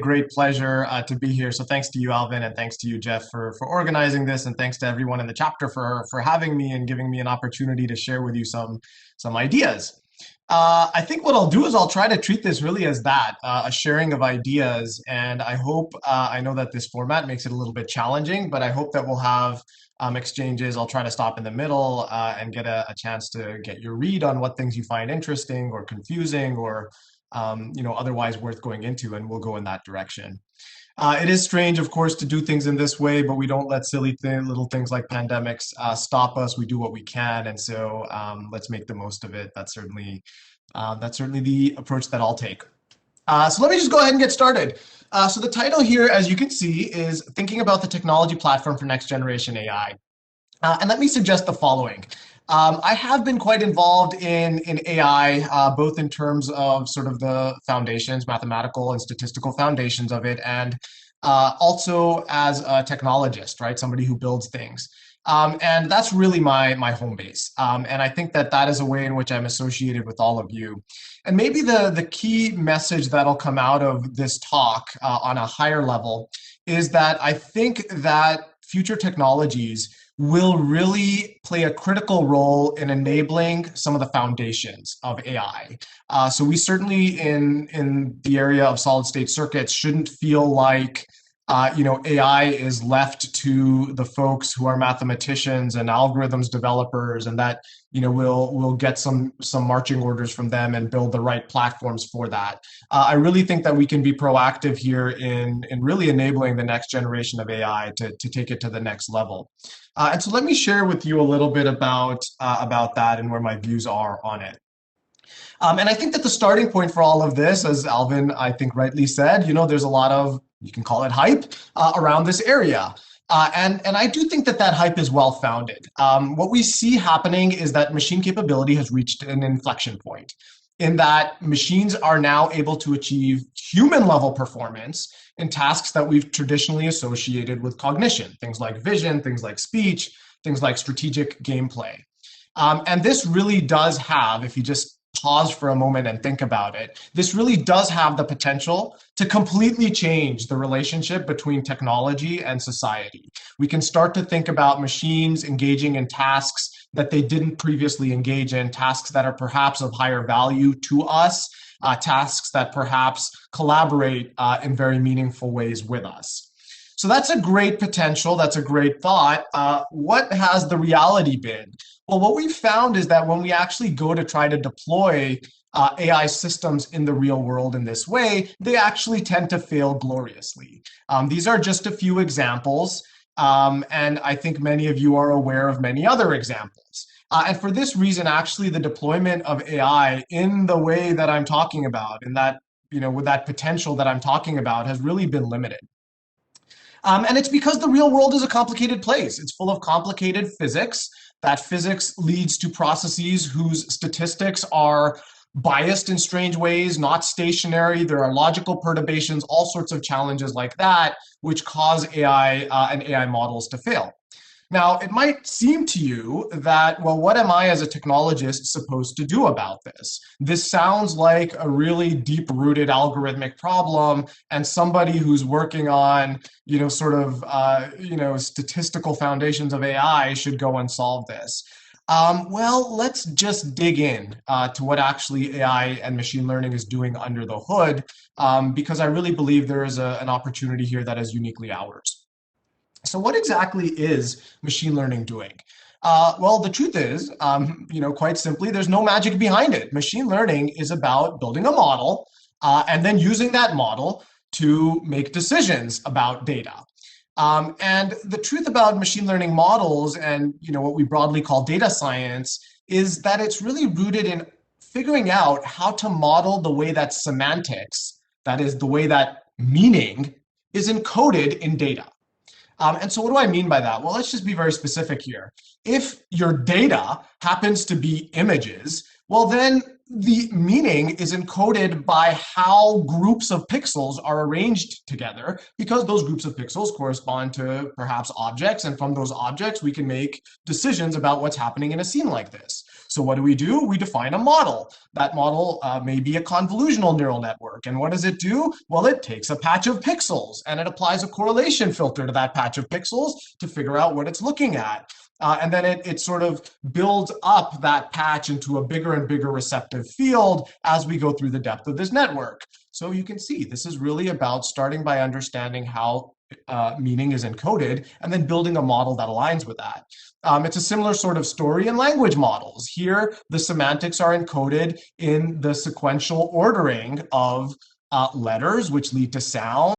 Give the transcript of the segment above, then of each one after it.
Great pleasure to be here. So thanks to you, Alvin, and thanks to you, Jeff, for organizing this, and thanks to everyone in the chapter for having me and giving me an opportunity to share with you some ideas. I think what I'll do is I'll try to treat this really as that, a sharing of ideas, and I hope, I know that this format makes it a little bit challenging, but I hope that we'll have exchanges. I'll try to stop in the middle and get a chance to get your read on what things you find interesting or confusing or otherwise worth going into, and we'll go in that direction. It is strange, of course, to do things in this way, but we don't let silly little things like pandemics stop us. We do what we can, and so let's make the most of it. That's certainly the approach that I'll take. So let me just go ahead and get started. So the title here, as you can see, is Thinking About the Technology Platform for Next Generation AI. And let me suggest the following. I have been quite involved in AI, both in terms of sort of the foundations, mathematical and statistical foundations of it, and also as a technologist, right? Somebody who builds things. And that's really my home base. And I think that that is a way in which I'm associated with all of you. And maybe the key message that'll come out of this talk on a higher level is that I think that future technologies will really play a critical role in enabling some of the foundations of AI. So we certainly in the area of solid state circuits shouldn't feel like AI is left to the folks who are mathematicians and algorithms developers, and that we'll get some marching orders from them and build the right platforms for that. I really think that we can be proactive here in really enabling the next generation of AI to take it to the next level. And so let me share with you a little bit about that and where my views are on it. And I think that the starting point for all of this, as Alvin, I think rightly said, there's a lot of, you can call it hype, around this area. And I do think that that hype is well-founded. What we see happening is that machine capability has reached an inflection point in that machines are now able to achieve human-level performance in tasks that we've traditionally associated with cognition, things like vision, things like speech, things like strategic gameplay. And this really does have, if you just pause for a moment and think about it, this really does have the potential to completely change the relationship between technology and society. We can start to think about machines engaging in tasks that they didn't previously engage in, tasks that are perhaps of higher value to us, tasks that perhaps collaborate in very meaningful ways with us. So that's a great potential, that's a great thought. What has the reality been? Well, what we've found is that when we actually go to try to deploy AI systems in the real world in this way, they actually tend to fail gloriously. These are just a few examples, and I think many of you are aware of many other examples. And for this reason, actually, the deployment of AI in the way that I'm talking about, in that, with that potential that I'm talking about, has really been limited. And it's because the real world is a complicated place. It's full of complicated physics. That physics leads to processes whose statistics are biased in strange ways, not stationary. There are logical perturbations, all sorts of challenges like that, which cause AI and AI models to fail. Now, it might seem to you that, well, what am I as a technologist supposed to do about this? This sounds like a really deep-rooted algorithmic problem, and somebody who's working on, statistical foundations of AI should go and solve this. Well, let's just dig in to what actually AI and machine learning is doing under the hood, because I really believe there is an opportunity here that is uniquely ours. So what exactly is machine learning doing? Well, the truth is, quite simply, there's no magic behind it. Machine learning is about building a model and then using that model to make decisions about data. And the truth about machine learning models and what we broadly call data science is that it's really rooted in figuring out how to model the way that semantics, that is the way that meaning, is encoded in data. And so what do I mean by that? Well, let's just be very specific here. If your data happens to be images, well, then the meaning is encoded by how groups of pixels are arranged together, because those groups of pixels correspond to perhaps objects, and from those objects we can make decisions about what's happening in a scene like this. So what do? We define a model. That model may be a convolutional neural network. And what does it do? Well, it takes a patch of pixels and it applies a correlation filter to that patch of pixels to figure out what it's looking at. And then it sort of builds up that patch into a bigger and bigger receptive field as we go through the depth of this network. So you can see this is really about starting by understanding how meaning is encoded and then building a model that aligns with that. It's a similar sort of story in language models. Here, the semantics are encoded in the sequential ordering of letters, which lead to sound,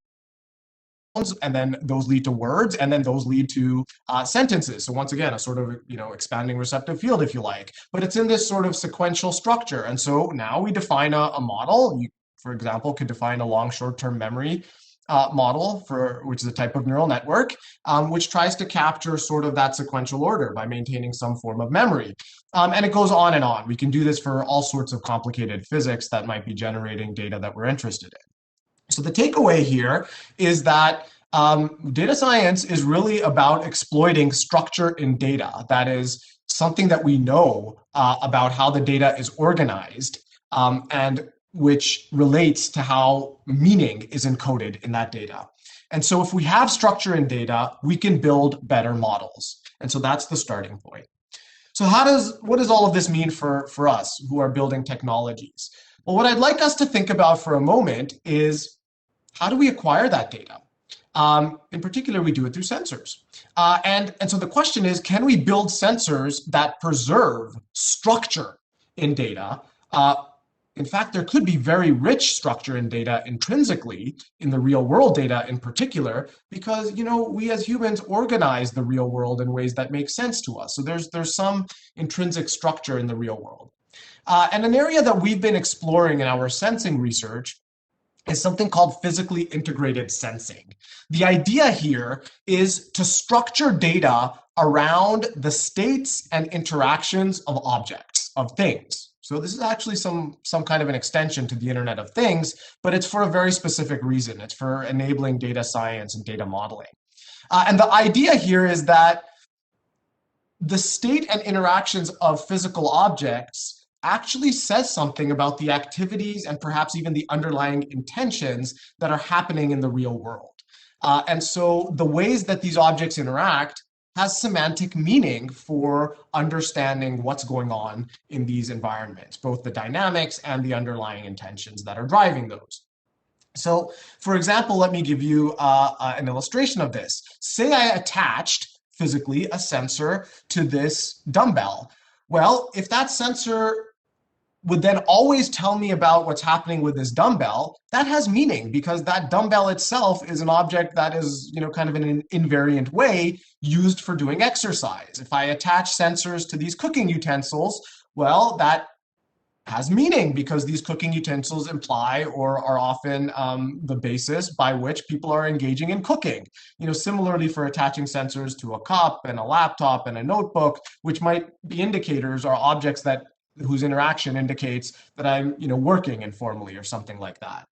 and then those lead to words, and then those lead to sentences. So once again, a sort of, expanding receptive field, if you like. But it's in this sort of sequential structure. And so now we define a model. You, for example, could define a long short-term memory model, which is a type of neural network, which tries to capture sort of that sequential order by maintaining some form of memory. And it goes on and on. We can do this for all sorts of complicated physics that might be generating data that we're interested in. So the takeaway here is that data science is really about exploiting structure in data. That is something that we know about how the data is organized, and which relates to how meaning is encoded in that data. And so if we have structure in data, we can build better models. And so that's the starting point. So what does all of this mean for us who are building technologies? Well, what I'd like us to think about for a moment is, how do we acquire that data? In particular, we do it through sensors. And so the question is, can we build sensors that preserve structure in data? In fact, there could be very rich structure in data intrinsically, in the real world data in particular, because we as humans organize the real world in ways that make sense to us. So there's some intrinsic structure in the real world. And an area that we've been exploring in our sensing research is something called physically integrated sensing. The idea here is to structure data around the states and interactions of objects, of things. So this is actually some kind of an extension to the Internet of Things, but it's for a very specific reason. It's for enabling data science and data modeling. And the idea here is that the state and interactions of physical objects actually says something about the activities and perhaps even the underlying intentions that are happening in the real world. And so the ways that these objects interact has semantic meaning for understanding what's going on in these environments, both the dynamics and the underlying intentions that are driving those. So, for example, let me give you an illustration of this. Say I attached physically a sensor to this dumbbell. Well, if that sensor would then always tell me about what's happening with this dumbbell, that has meaning, because that dumbbell itself is an object that is, kind of in an invariant way used for doing exercise. If I attach sensors to these cooking utensils, well, that has meaning because these cooking utensils imply or are often the basis by which people are engaging in cooking. Similarly for attaching sensors to a cup and a laptop and a notebook, which might be indicators or objects whose interaction indicates that I'm, working informally or something like that.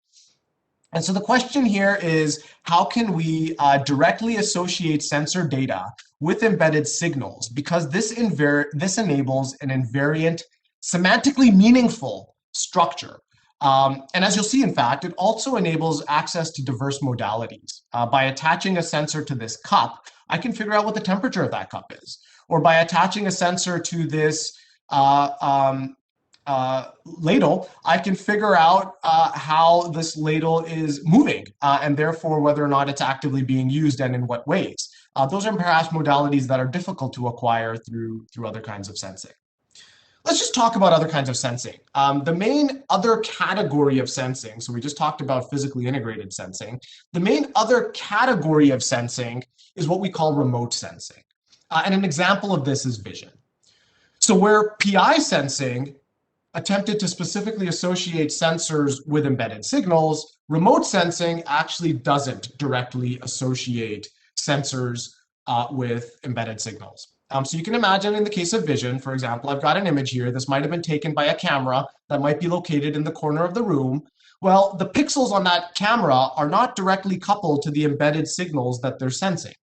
And so the question here is, how can we directly associate sensor data with embedded signals? Because this enables an invariant, semantically meaningful structure. And as you'll see, in fact, it also enables access to diverse modalities. By attaching a sensor to this cup, I can figure out what the temperature of that cup is. Or by attaching a sensor to this ladle, I can figure out how this ladle is moving and therefore whether or not it's actively being used and in what ways. Those are perhaps modalities that are difficult to acquire through other kinds of sensing. Let's just talk about other kinds of sensing. The main other category of sensing, so we just talked about physically integrated sensing, the main other category of sensing is what we call remote sensing. And an example of this is vision. So where PI sensing attempted to specifically associate sensors with embedded signals, remote sensing actually doesn't directly associate sensors with embedded signals. So you can imagine in the case of vision, for example, I've got an image here. This might have been taken by a camera that might be located in the corner of the room. Well, the pixels on that camera are not directly coupled to the embedded signals that they're sensing.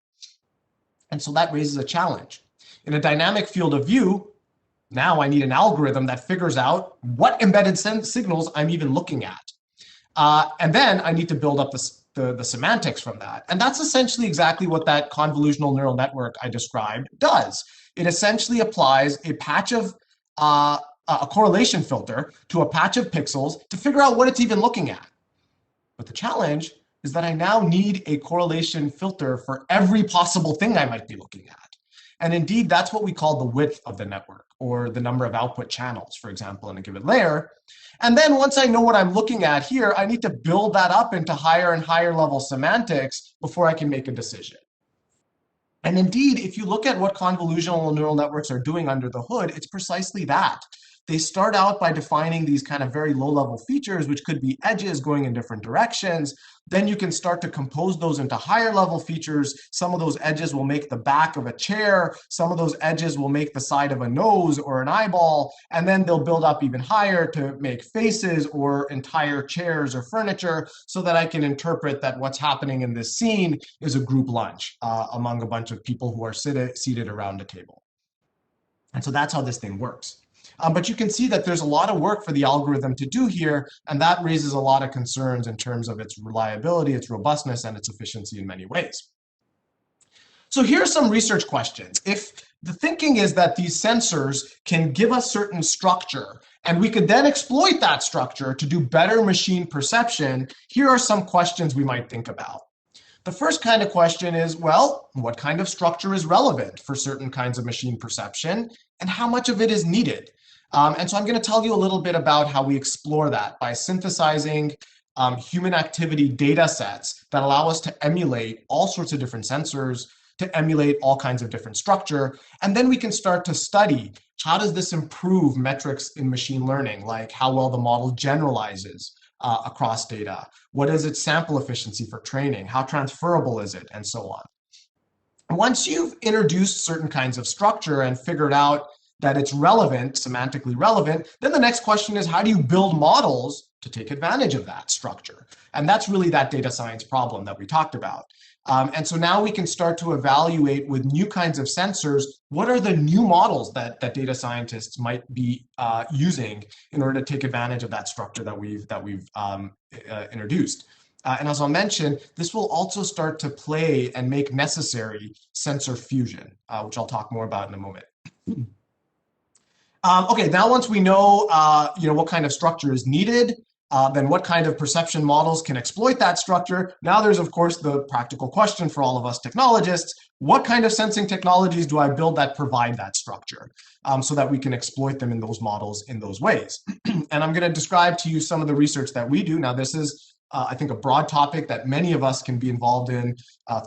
And so that raises a challenge. In a dynamic field of view, now I need an algorithm that figures out what embedded signals I'm even looking at. And then I need to build up the semantics from that. And that's essentially exactly what that convolutional neural network I described does. It essentially applies a patch of a correlation filter to a patch of pixels to figure out what it's even looking at. But the challenge is that I now need a correlation filter for every possible thing I might be looking at. And indeed, that's what we call the width of the network, or the number of output channels, for example, in a given layer. And then once I know what I'm looking at here, I need to build that up into higher and higher level semantics before I can make a decision. And indeed, if you look at what convolutional neural networks are doing under the hood, it's precisely that. They start out by defining these kind of very low-level features, which could be edges going in different directions. Then you can start to compose those into higher-level features. Some of those edges will make the back of a chair. Some of those edges will make the side of a nose or an eyeball. And then they'll build up even higher to make faces or entire chairs or furniture, so that I can interpret that what's happening in this scene is a group lunch among a bunch of people who are seated around a table. And so that's how this thing works. But you can see that there's a lot of work for the algorithm to do here, and that raises a lot of concerns in terms of its reliability, its robustness, and its efficiency in many ways. So here are some research questions. If the thinking is that these sensors can give us certain structure, and we could then exploit that structure to do better machine perception, here are some questions we might think about. The first kind of question is, well, what kind of structure is relevant for certain kinds of machine perception, and how much of it is needed? And so I'm going to tell you a little bit about how we explore that by synthesizing human activity data sets that allow us to emulate all sorts of different sensors, to emulate all kinds of different structure. And then we can start to study, how does this improve metrics in machine learning, like how well the model generalizes across data? What is its sample efficiency for training? How transferable is it? And so on. Once you've introduced certain kinds of structure and figured out that it's relevant, semantically relevant, then the next question is, how do you build models to take advantage of that structure? And that's really that data science problem that we talked about. And so now we can start to evaluate with new kinds of sensors, what are the new models that data scientists might be using in order to take advantage of that structure that we've introduced. And as I'll mention, this will also start to play and make necessary sensor fusion, which I'll talk more about in a moment. Okay, now once we know, what kind of structure is needed, then what kind of perception models can exploit that structure? Now there's, of course, the practical question for all of us technologists. What kind of sensing technologies do I build that provide that structure so that we can exploit them in those models in those ways? And I'm going to describe to you some of the research that we do. Now, this is I think a broad topic that many of us can be involved in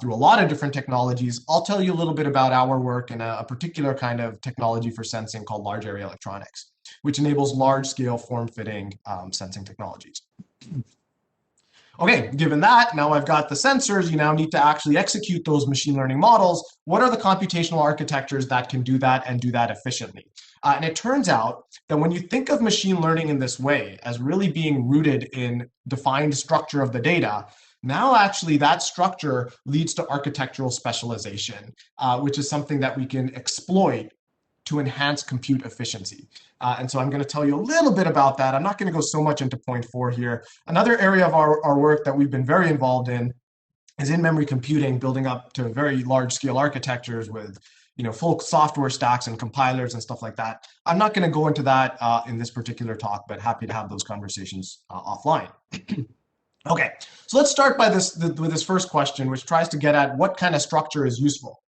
through a lot of different technologies. I'll tell you a little bit about our work in a particular kind of technology for sensing called large area electronics, which enables large-scale form-fitting sensing technologies. Okay, given that, now I've got the sensors, you now need to actually execute those machine learning models. What are the computational architectures that can do that and do that efficiently? And it turns out that when you think of machine learning in this way, as really being rooted in defined structure of the data, now actually that structure leads to architectural specialization, which is something that we can exploit to enhance compute efficiency. And so I'm going to tell you a little bit about that. I'm not going to go so much into point 4 here. Another area of our work that we've been very involved in is in memory computing, building up to very large scale architectures with full software stacks and compilers and stuff like that. I'm not going to go into that in this particular talk, but happy to have those conversations offline. Okay, so let's start by with this first question, which tries to get at what kind of structure is useful.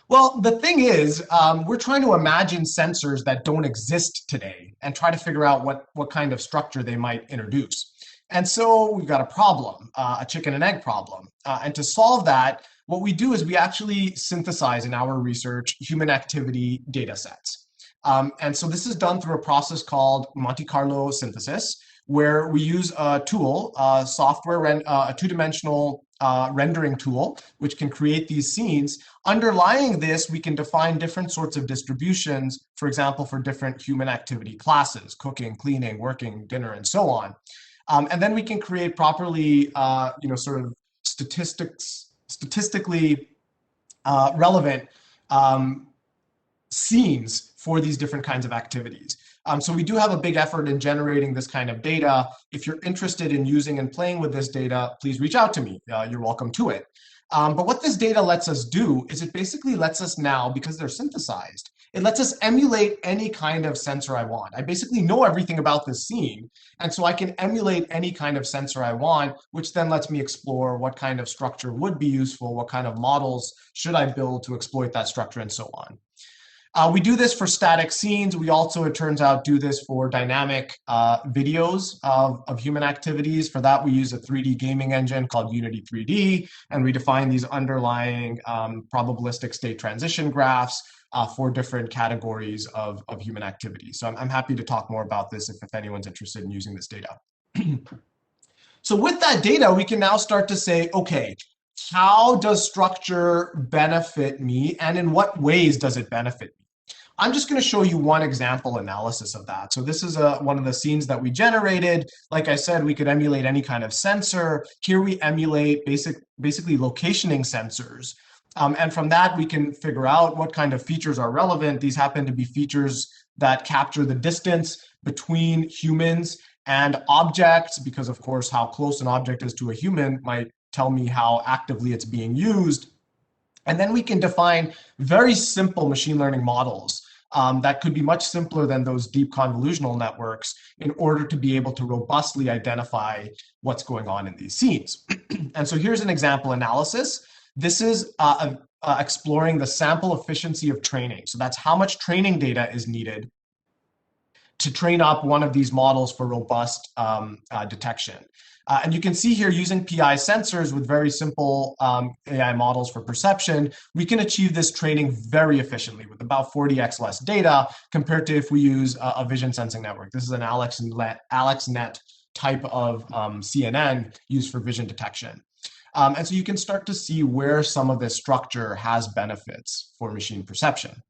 Well, the thing is, we're trying to imagine sensors that don't exist today and try to figure out what kind of structure they might introduce. And so we've got a problem, a chicken and egg problem. And to solve that, what we do is we actually synthesize in our research human activity data sets. And so this is done through a process called Monte Carlo synthesis, where we use a tool, a two-dimensional rendering tool, which can create these scenes. Underlying this, we can define different sorts of distributions, for example, for different human activity classes, cooking, cleaning, working, dinner, and so on. And then we can create properly, sort of statistically relevant scenes for these different kinds of activities. So we do have a big effort in generating this kind of data. If you're interested in using and playing with this data, please reach out to me. You're welcome to it. But what this data lets us do is it basically lets us now, because they're synthesized, it lets us emulate any kind of sensor I want. I basically know everything about this scene, and so I can emulate any kind of sensor I want, which then lets me explore what kind of structure would be useful, what kind of models should I build to exploit that structure, and so on. We do this for static scenes. We also, it turns out, do this for dynamic videos of human activities. For that, we use a 3D gaming engine called Unity 3D, and we define these underlying probabilistic state transition graphs for different categories of human activity. So I'm happy to talk more about this if anyone's interested in using this data. So with that data, we can now start to say, okay, how does structure benefit me, and in what ways does it benefit me? I'm just going to show you one example analysis of that. So this is one of the scenes that we generated. Like I said, we could emulate any kind of sensor. Here we emulate basically locationing sensors. And from that, we can figure out what kind of features are relevant. These happen to be features that capture the distance between humans and objects, because of course, how close an object is to a human might tell me how actively it's being used. And then we can define very simple machine learning models that could be much simpler than those deep convolutional networks in order to be able to robustly identify what's going on in these scenes. And so here's an example analysis. This is exploring the sample efficiency of training. So that's how much training data is needed to train up one of these models for robust detection. And you can see here, using PI sensors with very simple AI models for perception, we can achieve this training very efficiently with about 40x less data compared to if we use a vision sensing network. This is an AlexNet type of CNN used for vision detection. And so you can start to see where some of this structure has benefits for machine perception.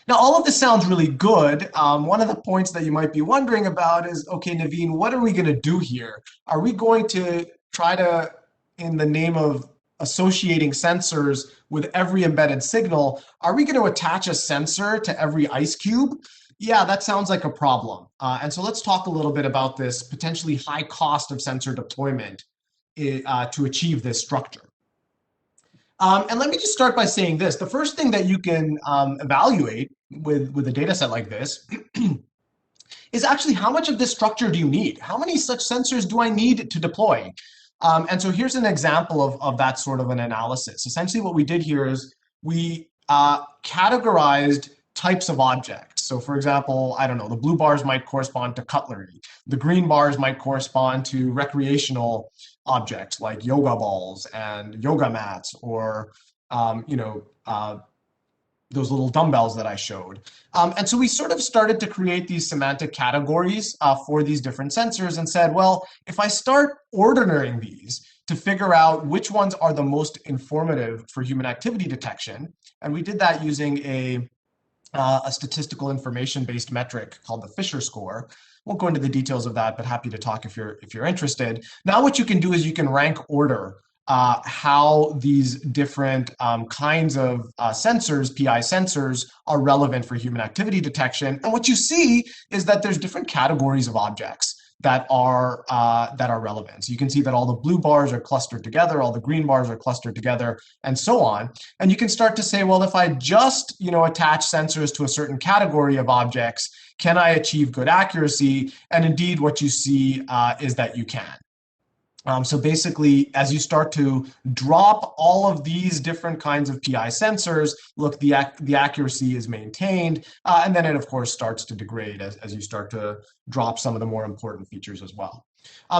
Now, all of this sounds really good. One of the points that you might be wondering about is, okay, Naveen, what are we going to do here? Are we going to try to, in the name of associating sensors with every embedded signal, are we going to attach a sensor to every ice cube? Yeah, that sounds like a problem. And so let's talk a little bit about this potentially high cost of sensor deployment to achieve this structure. And let me just start by saying this. The first thing that you can evaluate with a data set like this is actually how much of this structure do you need? How many such sensors do I need to deploy? And so here's an example of that sort of an analysis. Essentially what we did here is we categorized types of objects. So for example, I don't know, the blue bars might correspond to cutlery. The green bars might correspond to recreational objects like yoga balls and yoga mats, or those little dumbbells that I showed. And so we sort of started to create these semantic categories for these different sensors and said, well, if I start ordering these to figure out which ones are the most informative for human activity detection, and we did that using a statistical information-based metric called the Fisher score. Won't go into the details of that, but happy to talk if you're interested. Now what you can do is you can rank order how these different kinds of sensors, PI sensors, are relevant for human activity detection. And what you see is that there's different categories of objects that are relevant. So you can see that all the blue bars are clustered together, all the green bars are clustered together, and so on. And you can start to say, well, if I just attach sensors to a certain category of objects, can I achieve good accuracy? And indeed, what you see is that you can. So basically, as you start to drop all of these different kinds of PI sensors, look, the accuracy is maintained, and then it, of course, starts to degrade as you start to drop some of the more important features as well.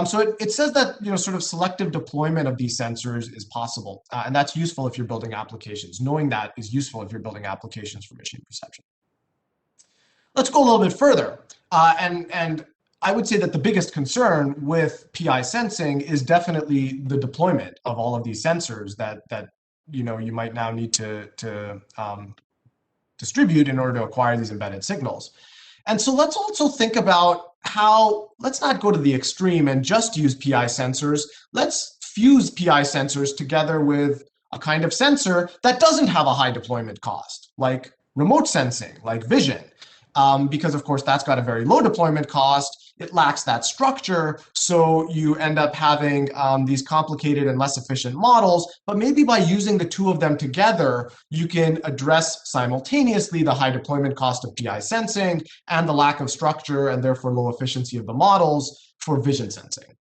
So it says that sort of selective deployment of these sensors is possible, and that's useful if you're building applications. Knowing that is useful if you're building applications for machine perception. Let's go a little bit further, and I would say that the biggest concern with PI sensing is definitely the deployment of all of these sensors that you might now need to distribute in order to acquire these embedded signals. And so let's also think about how, let's not go to the extreme and just use PI sensors. Let's fuse PI sensors together with a kind of sensor that doesn't have a high deployment cost, like remote sensing, like vision. Because of course that's got a very low deployment cost. It lacks that structure, so you end up having these complicated and less efficient models, but maybe by using the two of them together, you can address simultaneously the high deployment cost of PI sensing and the lack of structure and therefore low efficiency of the models for vision sensing.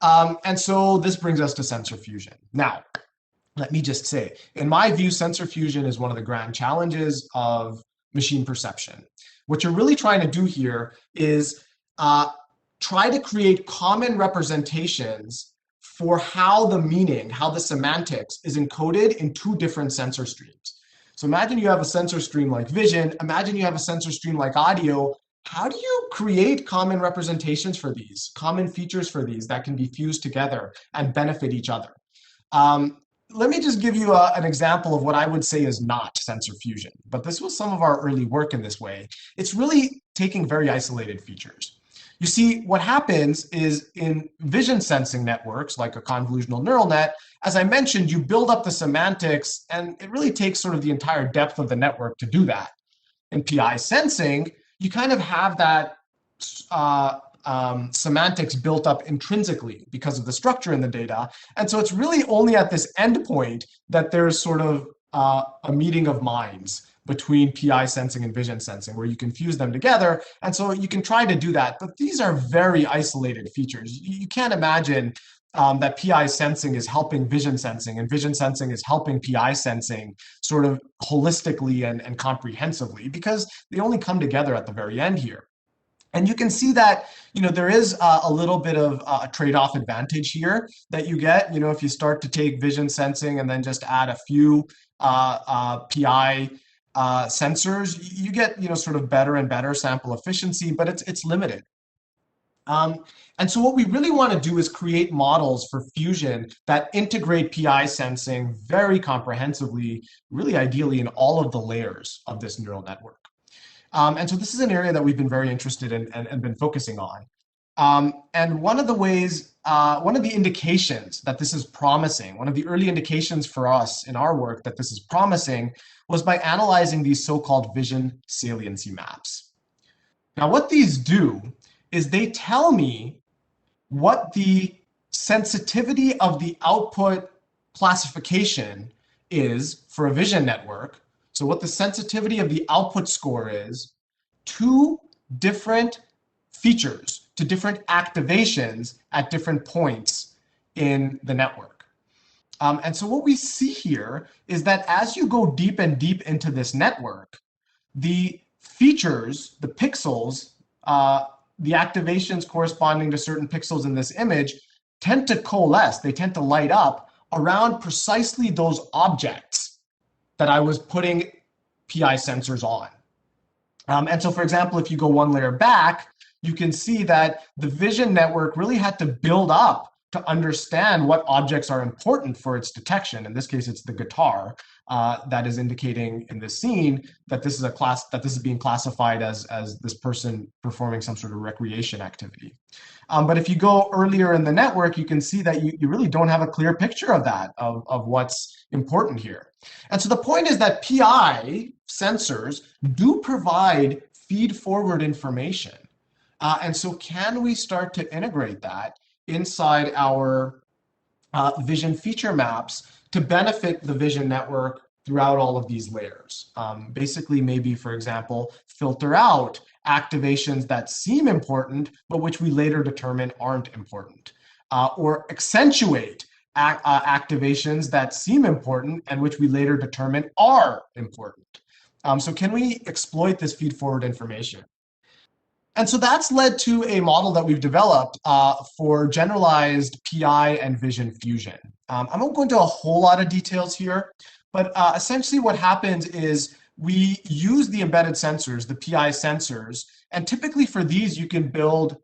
And so this brings us to sensor fusion. Now, let me just say, in my view, sensor fusion is one of the grand challenges of machine perception. What you're really trying to do here is try to create common representations for how the meaning, how the semantics is encoded in two different sensor streams. So imagine you have a sensor stream like vision, imagine you have a sensor stream like audio. How do you create common representations for these, common features for these that can be fused together and benefit each other? Let me just give you an example of what I would say is not sensor fusion, but this was some of our early work in this way. It's really taking very isolated features. You see, what happens is in vision sensing networks, like a convolutional neural net, as I mentioned, you build up the semantics, and it really takes sort of the entire depth of the network to do that. In PI sensing, you kind of have that semantics built up intrinsically because of the structure in the data. And so it's really only at this endpoint that there's sort of a meeting of minds between PI sensing and vision sensing, where you can fuse them together. And so you can try to do that, but these are very isolated features. You can't imagine that PI sensing is helping vision sensing and vision sensing is helping PI sensing sort of holistically and comprehensively, because they only come together at the very end here. And you can see that, there is a little bit of a trade-off advantage here that you get, if you start to take vision sensing and then just add a few PI sensors, you get, sort of better and better sample efficiency, but it's limited. And so what we really want to do is create models for fusion that integrate PI sensing very comprehensively, really ideally in all of the layers of this neural network. And so this is an area that we've been very interested in and been focusing on. And one of the ways, one of the indications that this is promising, one of the early indications for us in our work that this is promising was by analyzing these so-called vision saliency maps. Now, what these do is they tell me what the sensitivity of the output classification is for a vision network. So what the sensitivity of the output score is to different features, to different activations at different points in the network. And so what we see here is that as you go deep and deep into this network, the features, the pixels, the activations corresponding to certain pixels in this image tend to coalesce, they tend to light up around precisely those objects that I was putting PI sensors on. And so, for example, if you go one layer back, you can see that the vision network really had to build up to understand what objects are important for its detection. In this case, it's the guitar that is indicating in this scene that this is a class, that this is being classified as this person performing some sort of recreation activity. But if you go earlier in the network, you can see that you really don't have a clear picture of that, of what's important here. And so the point is that PI sensors do provide feed-forward information. And so can we start to integrate that inside our vision feature maps to benefit the vision network throughout all of these layers? Basically, maybe, for example, filter out activations that seem important, but which we later determine aren't important, or accentuate activations that seem important and which we later determine are important. So can we exploit this feed-forward information? And so that's led to a model that we've developed for generalized PI and vision fusion. I won't go into a whole lot of details here, but essentially what happens is we use the embedded sensors, the PI sensors, and typically for these you can build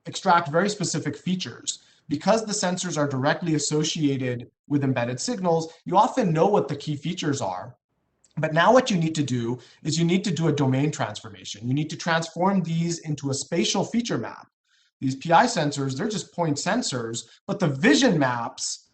extract very specific features. Because the sensors are directly associated with embedded signals, you often know what the key features are. But now what you need to do is you need to do a domain transformation. You need to transform these into a spatial feature map. These PI sensors, they're just point sensors, but the vision maps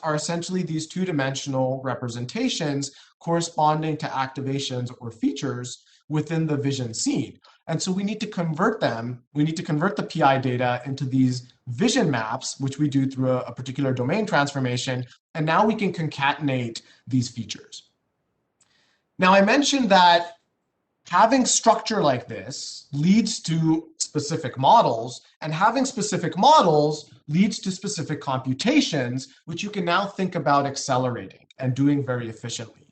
are essentially these two-dimensional representations corresponding to activations or features within the vision scene. And so we need to convert them. We need to convert the PI data into these vision maps, which we do through a particular domain transformation. And now we can concatenate these features. Now, I mentioned that having structure like this leads to specific models, and having specific models leads to specific computations, which you can now think about accelerating and doing very efficiently.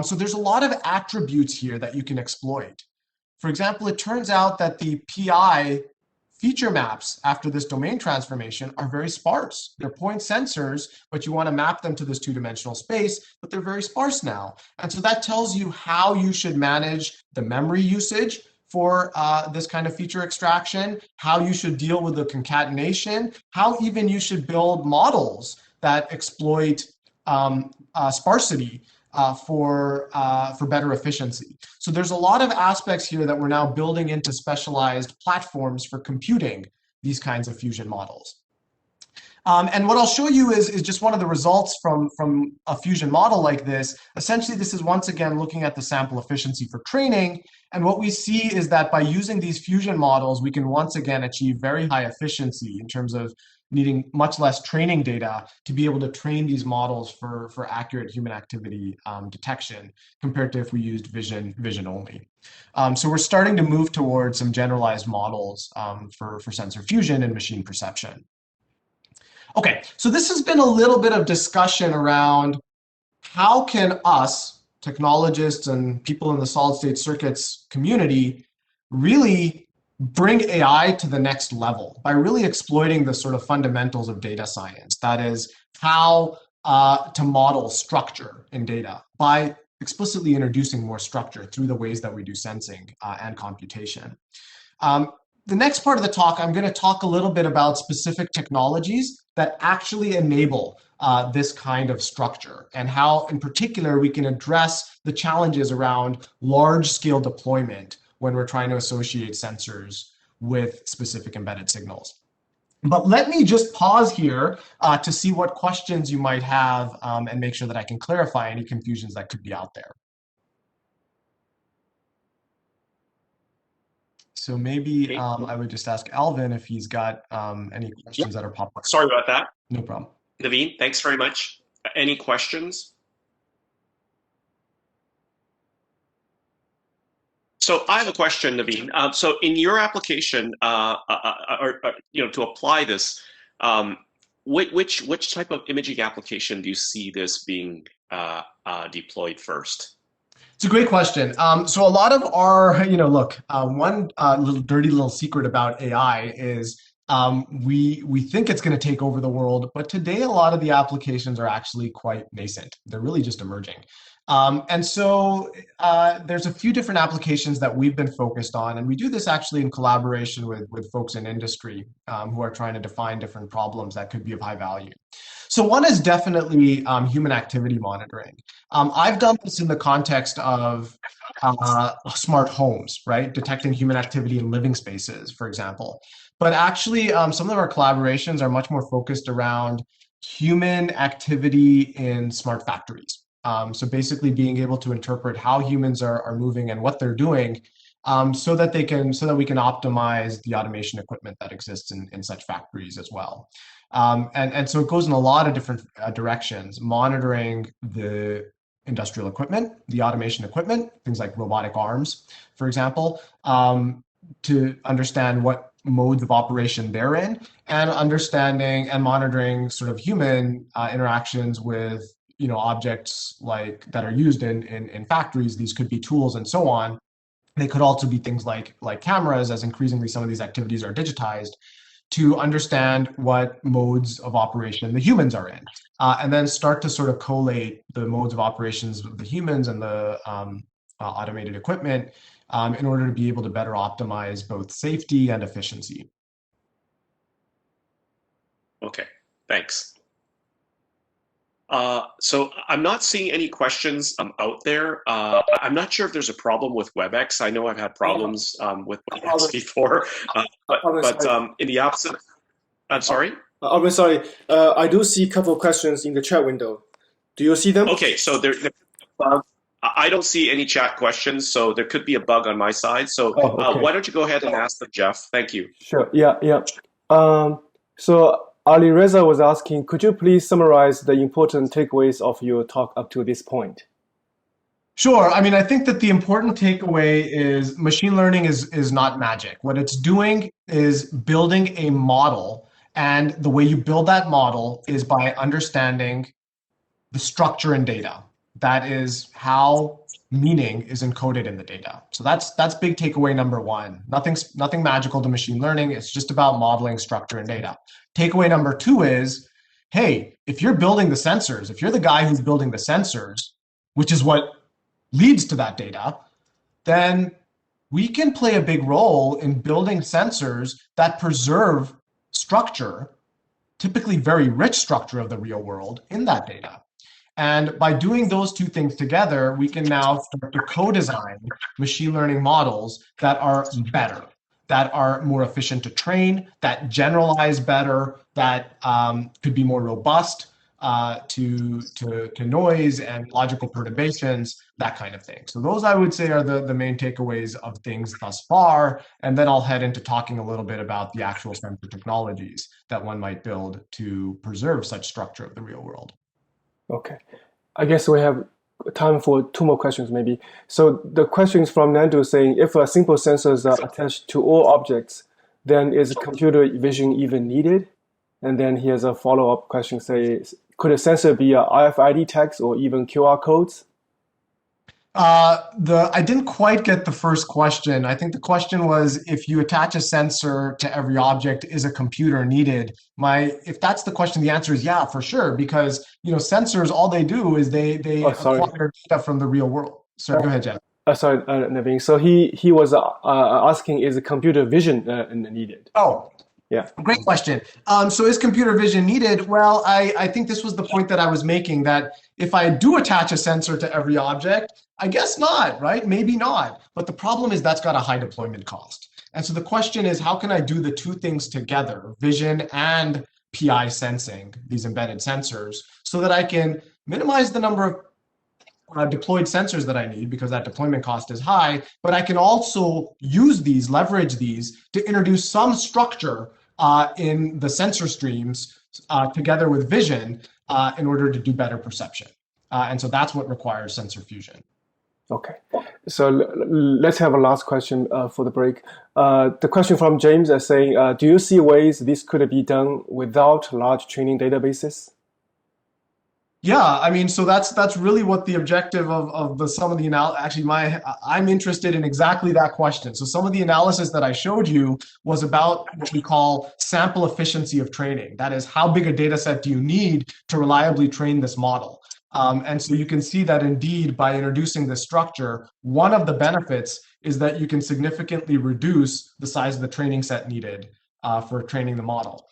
So there's a lot of attributes here that you can exploit. For example, it turns out that the PI feature maps after this domain transformation are very sparse. They're point sensors, but you want to map them to this two-dimensional space, but they're very sparse now. And so that tells you how you should manage the memory usage for this kind of feature extraction, how you should deal with the concatenation, how even you should build models that exploit sparsity for better efficiency. So there's a lot of aspects here that we're now building into specialized platforms for computing these kinds of fusion models. And what I'll show you is just one of the results from a fusion model like this. Essentially, this is once again looking at the sample efficiency for training. And what we see is that by using these fusion models, we can once again achieve very high efficiency in terms of needing much less training data to be able to train these models for accurate human activity detection compared to if we used vision only. So we're starting to move towards some generalized models for sensor fusion and machine perception. Okay, so this has been a little bit of discussion around how can us, technologists and people in the solid state circuits community, really bring AI to the next level by really exploiting the sort of fundamentals of data science. That is how to model structure in data by explicitly introducing more structure through the ways that we do sensing and computation. The next part of the talk, I'm going to talk a little bit about specific technologies that actually enable this kind of structure and how, in particular, we can address the challenges around large-scale deployment when we're trying to associate sensors with specific embedded signals. But let me just pause here to see what questions you might have and make sure that I can clarify any confusions that could be out there. So maybe I would just ask Alvin if he's got any questions that are popping up. Sorry about that. No problem. Naveen, thanks very much. Any questions? So I have a question, Naveen. So in your application, to apply this, which type of imaging application do you see this being deployed first? It's a great question. So a lot of our, one little secret about AI is we think it's going to take over the world, but today a lot of the applications are actually quite nascent. They're really just emerging. And so there's a few different applications that we've been focused on, and we do this actually in collaboration with folks in industry who are trying to define different problems that could be of high value. So one is definitely human activity monitoring. I've done this in the context of smart homes, right? Detecting human activity in living spaces, for example. But actually, some of our collaborations are much more focused around human activity in smart factories. So basically being able to interpret how humans are moving and what they're doing so that we can optimize the automation equipment that exists in such factories as well. And so it goes in a lot of different directions, monitoring the industrial equipment, the automation equipment, things like robotic arms, for example, to understand what modes of operation they're in, and understanding and monitoring sort of human interactions with objects that are used in factories. These could be tools and so on. They could also be things like cameras, as increasingly some of these activities are digitized. to understand what modes of operation the humans are in, and then start to sort of collate the modes of operations of the humans and the automated equipment in order to be able to better optimize both safety and efficiency. Okay, thanks. So I'm not seeing any questions out there. I'm not sure if there's a problem with WebEx. I know I've had problems with WebEx before, but in the absence, I'm sorry? I'm sorry. I do see a couple of questions in the chat window. Do you see them? Okay, so I don't see any chat questions, so there could be a bug on my side. So okay. Why don't you go ahead and ask them, Jeff? Thank you. Sure. Yeah. So Ali Reza was asking, could you please summarize the important takeaways of your talk up to this point? Sure. I mean, I think that the important takeaway is machine learning is not magic. What it's doing is building a model, and the way you build that model is by understanding the structure in data. That is how meaning is encoded in the data. So that's big takeaway number one. Nothing magical to machine learning. It's just about modeling structure and data. Takeaway number two is, hey, if you're building the sensors, if you're the guy who's building the sensors, which is what leads to that data, then we can play a big role in building sensors that preserve structure, typically very rich structure of the real world in that data. And by doing those two things together, we can now start to co-design machine learning models that are better, that are more efficient to train, that generalize better, that could be more robust to noise and logical perturbations, that kind of thing. So those, I would say, are the main takeaways of things thus far. And then I'll head into talking a little bit about the actual sensor technologies that one might build to preserve such structure of the real world. Okay. I guess we have time for two more questions, maybe. So the question is from Nandu saying, if a simple sensors are attached to all objects, then is computer vision even needed? And then here's a follow-up question, say, could a sensor be a RFID tags or even QR codes? I didn't quite get the first question. I think the question was, if you attach a sensor to every object, is a computer needed? If that's the question, the answer is yeah, for sure, because sensors, all they do is they acquire data from the real world. Sorry, go ahead, Jeff. Sorry, Naveen. So he was asking, is computer vision needed? Oh. Yeah. Great question. So is computer vision needed? Well, I think this was the point that I was making, that if I do attach a sensor to every object, I guess not, right? Maybe not. But the problem is that's got a high deployment cost. And so the question is, how can I do the two things together, vision and PI sensing, these embedded sensors, so that I can minimize the number of deployed sensors that I need, because that deployment cost is high, but I can also use these, leverage these to introduce some structure in the sensor streams together with vision in order to do better perception. And so that's what requires sensor fusion. Okay, so let's have a last question for the break. The question from James is saying, do you see ways this could be done without large training databases? Yeah, I mean, so that's really what the objective of some of the analysis, actually I'm interested in exactly that question. So some of the analysis that I showed you was about what we call sample efficiency of training. That is, how big a data set do you need to reliably train this model? And so you can see that indeed, by introducing this structure, one of the benefits is that you can significantly reduce the size of the training set needed for training the model.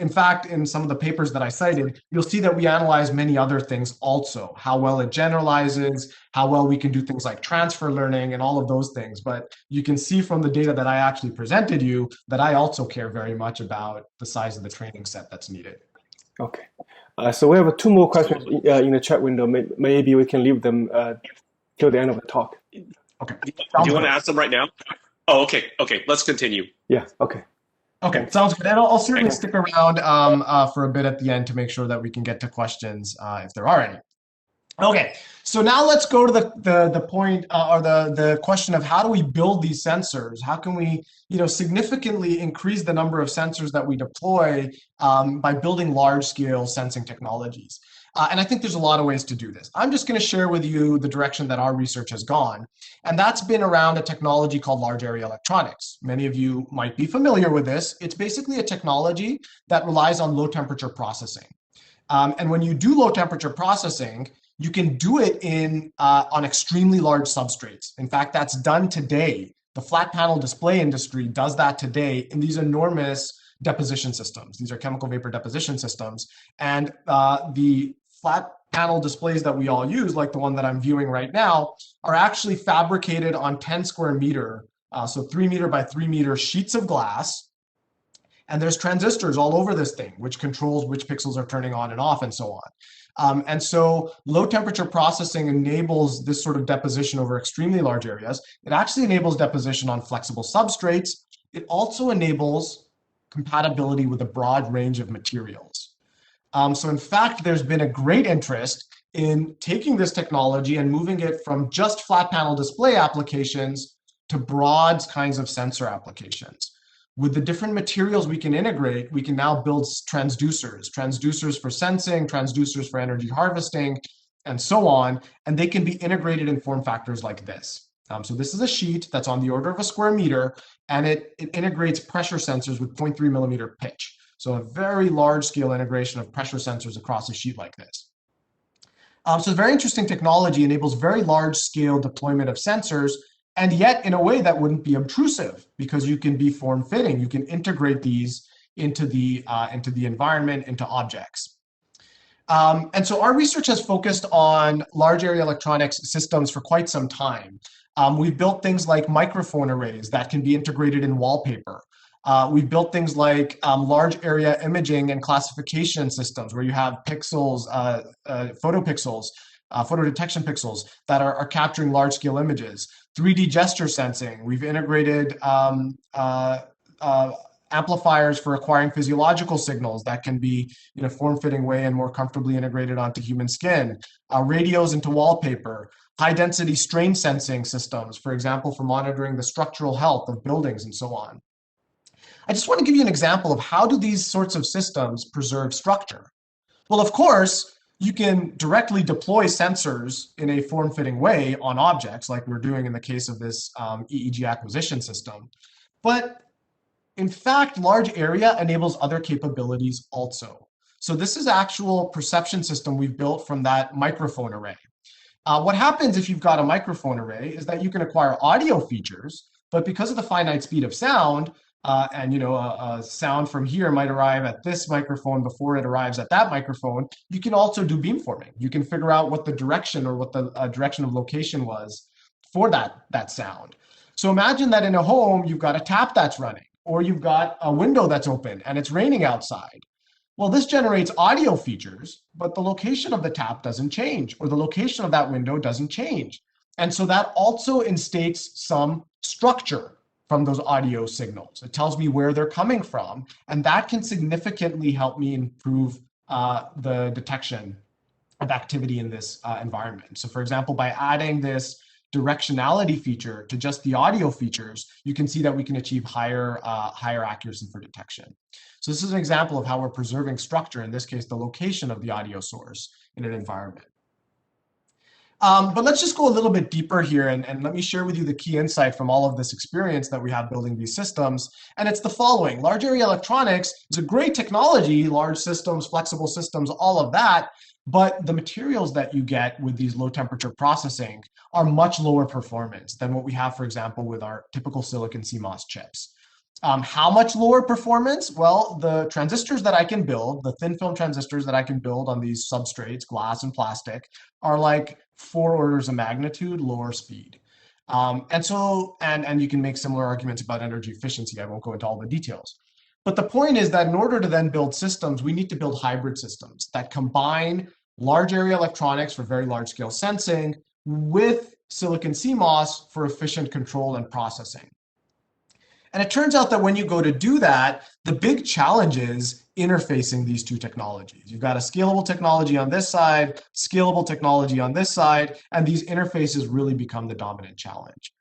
In fact, in some of the papers that I cited, you'll see that we analyze many other things also, how well it generalizes, how well we can do things like transfer learning and all of those things. But you can see from the data that I actually presented you that I also care very much about the size of the training set that's needed. Okay. So we have two more questions in the chat window. Maybe we can leave them till the end of the talk. Okay. Do you want to ask them right now? Oh, okay. Okay, let's continue. Yeah, okay. Okay, sounds good. And I'll certainly stick around for a bit at the end to make sure that we can get to questions if there are any. Okay, so now let's go to the point or the question of how do we build these sensors? How can we significantly increase the number of sensors that we deploy by building large-scale sensing technologies? And I think there's a lot of ways to do this. I'm just going to share with you the direction that our research has gone. And that's been around a technology called large area electronics. Many of you might be familiar with this. It's basically a technology that relies on low temperature processing. And when you do low temperature processing, you can do it on extremely large substrates. In fact, that's done today. The flat panel display industry does that today in these enormous deposition systems. These are chemical vapor deposition systems. And the flat panel displays that we all use, like the one that I'm viewing right now, are actually fabricated on 10 square meter, so 3 meter by 3 meter sheets of glass. And there's transistors all over this thing, which controls which pixels are turning on and off and so on. And so low temperature processing enables this sort of deposition over extremely large areas. It actually enables deposition on flexible substrates. It also enables compatibility with a broad range of materials. So in fact, there's been a great interest in taking this technology and moving it from just flat panel display applications to broad kinds of sensor applications. With the different materials we can integrate, we can now build transducers for sensing, transducers for energy harvesting, and so on, and they can be integrated in form factors like this. So this is a sheet that's on the order of a square meter, and it integrates pressure sensors with 0.3 millimeter pitch. So a very large scale integration of pressure sensors across a sheet like this. So very interesting technology, enables very large scale deployment of sensors, and yet in a way that wouldn't be obtrusive because you can be form fitting. You can integrate these into the environment, into objects. And so our research has focused on large area electronics systems for quite some time. We've built things like microphone arrays that can be integrated in wallpaper. We've built things like large area imaging and classification systems where you have pixels, photopixels, photo detection pixels that are capturing large scale images. 3D gesture sensing. We've integrated amplifiers for acquiring physiological signals that can be in a form-fitting way and more comfortably integrated onto human skin. Radios into wallpaper. High-density strain sensing systems, for example, for monitoring the structural health of buildings and so on. I just want to give you an example of how do these sorts of systems preserve structure. Well, of course, you can directly deploy sensors in a form-fitting way on objects, like we're doing in the case of this EEG acquisition system. But in fact, large area enables other capabilities also. So this is actual perception system we've built from that microphone array. What happens if you've got a microphone array is that you can acquire audio features, but because of the finite speed of sound, and a sound from here might arrive at this microphone before it arrives at that microphone, you can also do beamforming. You can figure out what the direction or what the direction of location was for that sound. So imagine that in a home, you've got a tap that's running, or you've got a window that's open and it's raining outside. Well, this generates audio features, but the location of the tap doesn't change, or the location of that window doesn't change. And so that also instates some structure from those audio signals. It tells me where they're coming from, and that can significantly help me improve the detection of activity in this environment. So for example, by adding this directionality feature to just the audio features, you can see that we can achieve higher accuracy for detection. So this is an example of how we're preserving structure, in this case, the location of the audio source in an environment. But let's just go a little bit deeper here and let me share with you the key insight from all of this experience that we have building these systems. And it's the following. Large area electronics is a great technology, large systems, flexible systems, all of that. But the materials that you get with these low temperature processing are much lower performance than what we have, for example, with our typical silicon CMOS chips. How much lower performance? Well, the transistors that I can build, the thin film transistors that I can build on these substrates, glass and plastic, are like 4 orders of magnitude lower speed. And you can make similar arguments about energy efficiency. I won't go into all the details. But the point is that in order to then build systems, we need to build hybrid systems that combine large area electronics for very large scale sensing with silicon CMOS for efficient control and processing. And it turns out that when you go to do that, the big challenge is interfacing these two technologies. You've got a scalable technology on this side, scalable technology on this side, and these interfaces really become the dominant challenge.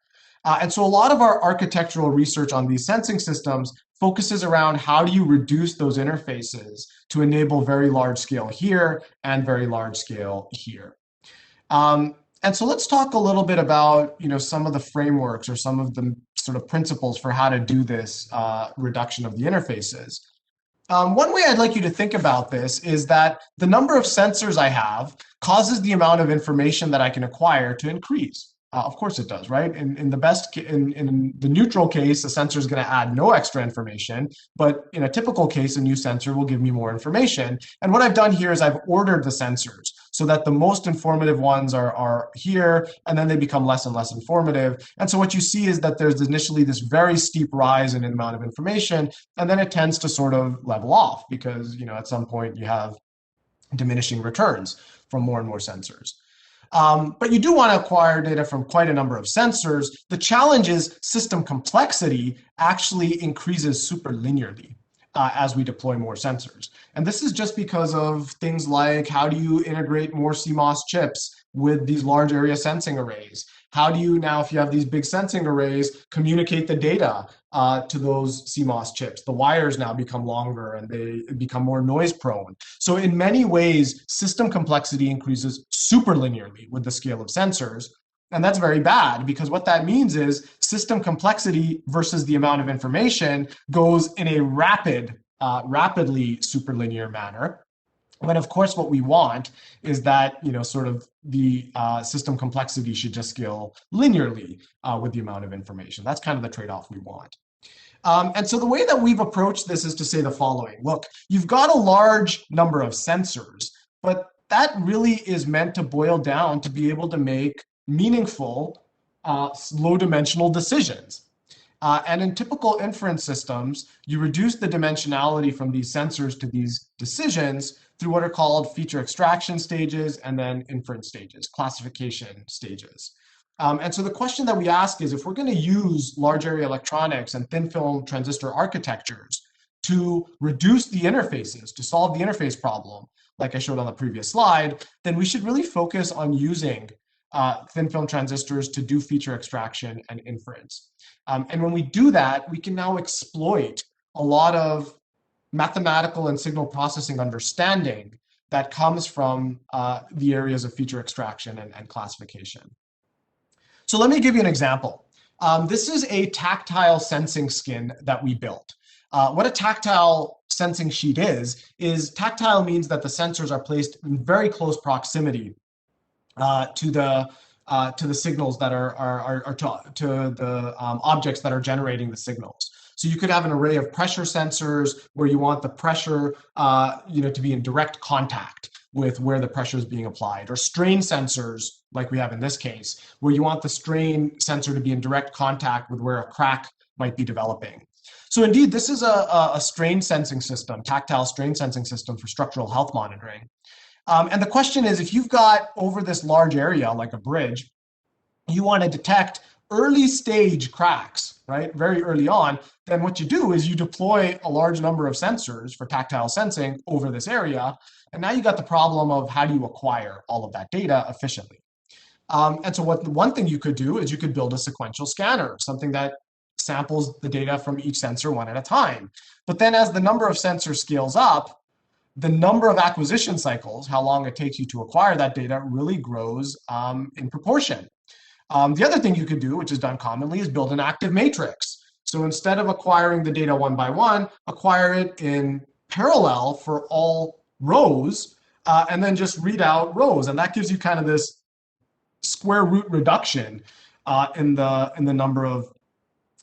And so a lot of our architectural research on these sensing systems focuses around how do you reduce those interfaces to enable very large scale here and very large scale here. And so let's talk a little bit about, some of the frameworks or some of the sort of principles for how to do this reduction of the interfaces. One way I'd like you to think about this is that the number of sensors I have causes the amount of information that I can acquire to increase. Of course it does, right? In the neutral case, a sensor is going to add no extra information, but in a typical case, a new sensor will give me more information. And what I've done here is I've ordered the sensors so that the most informative ones are here, and then they become less and less informative. And so what you see is that there's initially this very steep rise in the amount of information, and then it tends to sort of level off because, at some point you have diminishing returns from more and more sensors. But you do want to acquire data from quite a number of sensors. The challenge is system complexity actually increases super linearly as we deploy more sensors. And this is just because of things like how do you integrate more CMOS chips with these large area sensing arrays? How do you now, if you have these big sensing arrays, communicate the data to those CMOS chips? The wires now become longer and they become more noise prone. So in many ways, system complexity increases super linearly with the scale of sensors. And that's very bad because what that means is system complexity versus the amount of information goes in a rapidly superlinear manner. When of course what we want is that sort of the system complexity should just scale linearly with the amount of information. That's kind of the trade-off we want. And so the way that we've approached this is to say the following. Look, you've got a large number of sensors, but that really is meant to boil down to be able to make meaningful low-dimensional decisions. And in typical inference systems, you reduce the dimensionality from these sensors to these decisions through what are called feature extraction stages and then inference stages, classification stages. And so the question that we ask is, if we're going to use large area electronics and thin film transistor architectures to reduce the interfaces, to solve the interface problem, like I showed on the previous slide, then we should really focus on using thin film transistors to do feature extraction and inference. And when we do that, we can now exploit a lot of mathematical and signal processing understanding that comes from the areas of feature extraction and classification. So let me give you an example. This is a tactile sensing skin that we built. What a tactile sensing sheet is tactile means that the sensors are placed in very close proximity to the signals that are to the objects that are generating the signals. So you could have an array of pressure sensors where you want the pressure to be in direct contact with where the pressure is being applied, or strain sensors like we have in this case, where you want the strain sensor to be in direct contact with where a crack might be developing. So indeed, this is a strain sensing system, tactile strain sensing system for structural health monitoring. And the question is, if you've got over this large area, like a bridge, you want to detect early stage cracks, right, very early on, then what you do is you deploy a large number of sensors for tactile sensing over this area. And now you got the problem of how do you acquire all of that data efficiently? And so one thing you could do is you could build a sequential scanner, something that samples the data from each sensor one at a time. But then as the number of sensors scales up, the number of acquisition cycles, how long it takes you to acquire that data, really grows in proportion. The other thing you could do, which is done commonly, is build an active matrix. So instead of acquiring the data one by one, acquire it in parallel for all rows, and then just read out rows. And that gives you kind of this square root reduction in the number of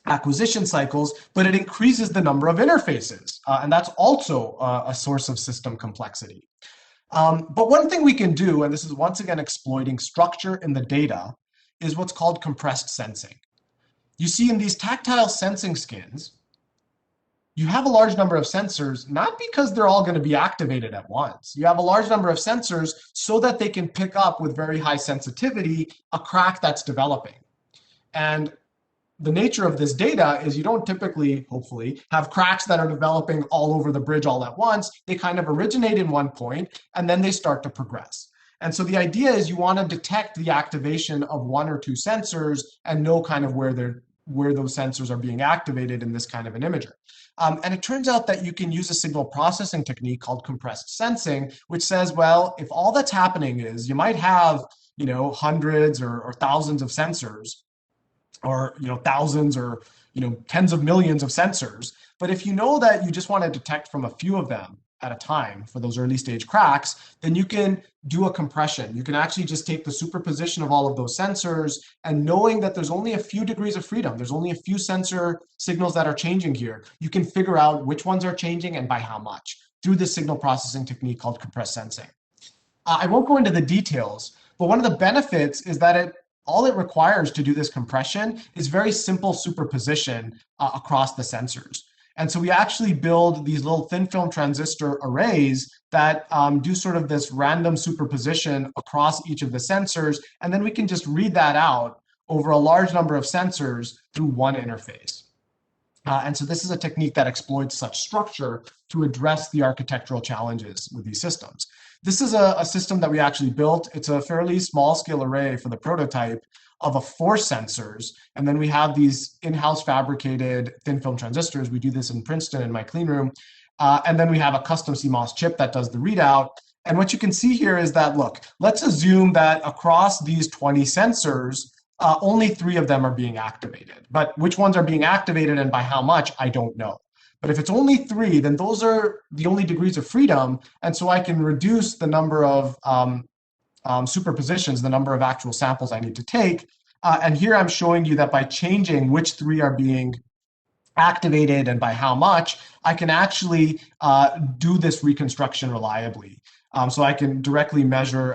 acquisition cycles, but it increases the number of interfaces. And that's also a source of system complexity. But one thing we can do, and this is once again exploiting structure in the data, is what's called compressed sensing. You see, in these tactile sensing skins, you have a large number of sensors, not because they're all going to be activated at once. You have a large number of sensors so that they can pick up with very high sensitivity a crack that's developing. And the nature of this data is you don't typically, hopefully, have cracks that are developing all over the bridge all at once. They kind of originate in one point, and then they start to progress. And so the idea is you want to detect the activation of one or two sensors and know kind of where they're where those sensors are being activated in this kind of an imager. And it turns out that you can use a signal processing technique called compressed sensing, which says, well, if all that's happening is you might have, hundreds or thousands of sensors, or thousands or tens of millions of sensors, but if you know that you just want to detect from a few of them at a time for those early stage cracks, then you can do a compression. You can actually just take the superposition of all of those sensors, and knowing that there's only a few degrees of freedom, there's only a few sensor signals that are changing here, you can figure out which ones are changing and by how much through this signal processing technique called compressed sensing. I won't go into the details, but one of the benefits is that all it requires to do this compression is very simple superposition across the sensors. And so we actually build these little thin film transistor arrays that do sort of this random superposition across each of the sensors. And then we can just read that out over a large number of sensors through one interface. And so this is a technique that exploits such structure to address the architectural challenges with these systems. This is a system that we actually built. It's a fairly small scale array for the prototype of 4 sensors. And then we have these in-house fabricated thin film transistors. We do this in Princeton in my clean room. And then we have a custom CMOS chip that does the readout. And what you can see here is that, look, let's assume that across these 20 sensors, only 3 of them are being activated. But which ones are being activated and by how much, I don't know. But if it's only 3, then those are the only degrees of freedom. And so I can reduce the number of superpositions, the number of actual samples I need to take. And here I'm showing you that by changing which 3 are being activated and by how much, I can actually do this reconstruction reliably. So I can directly measure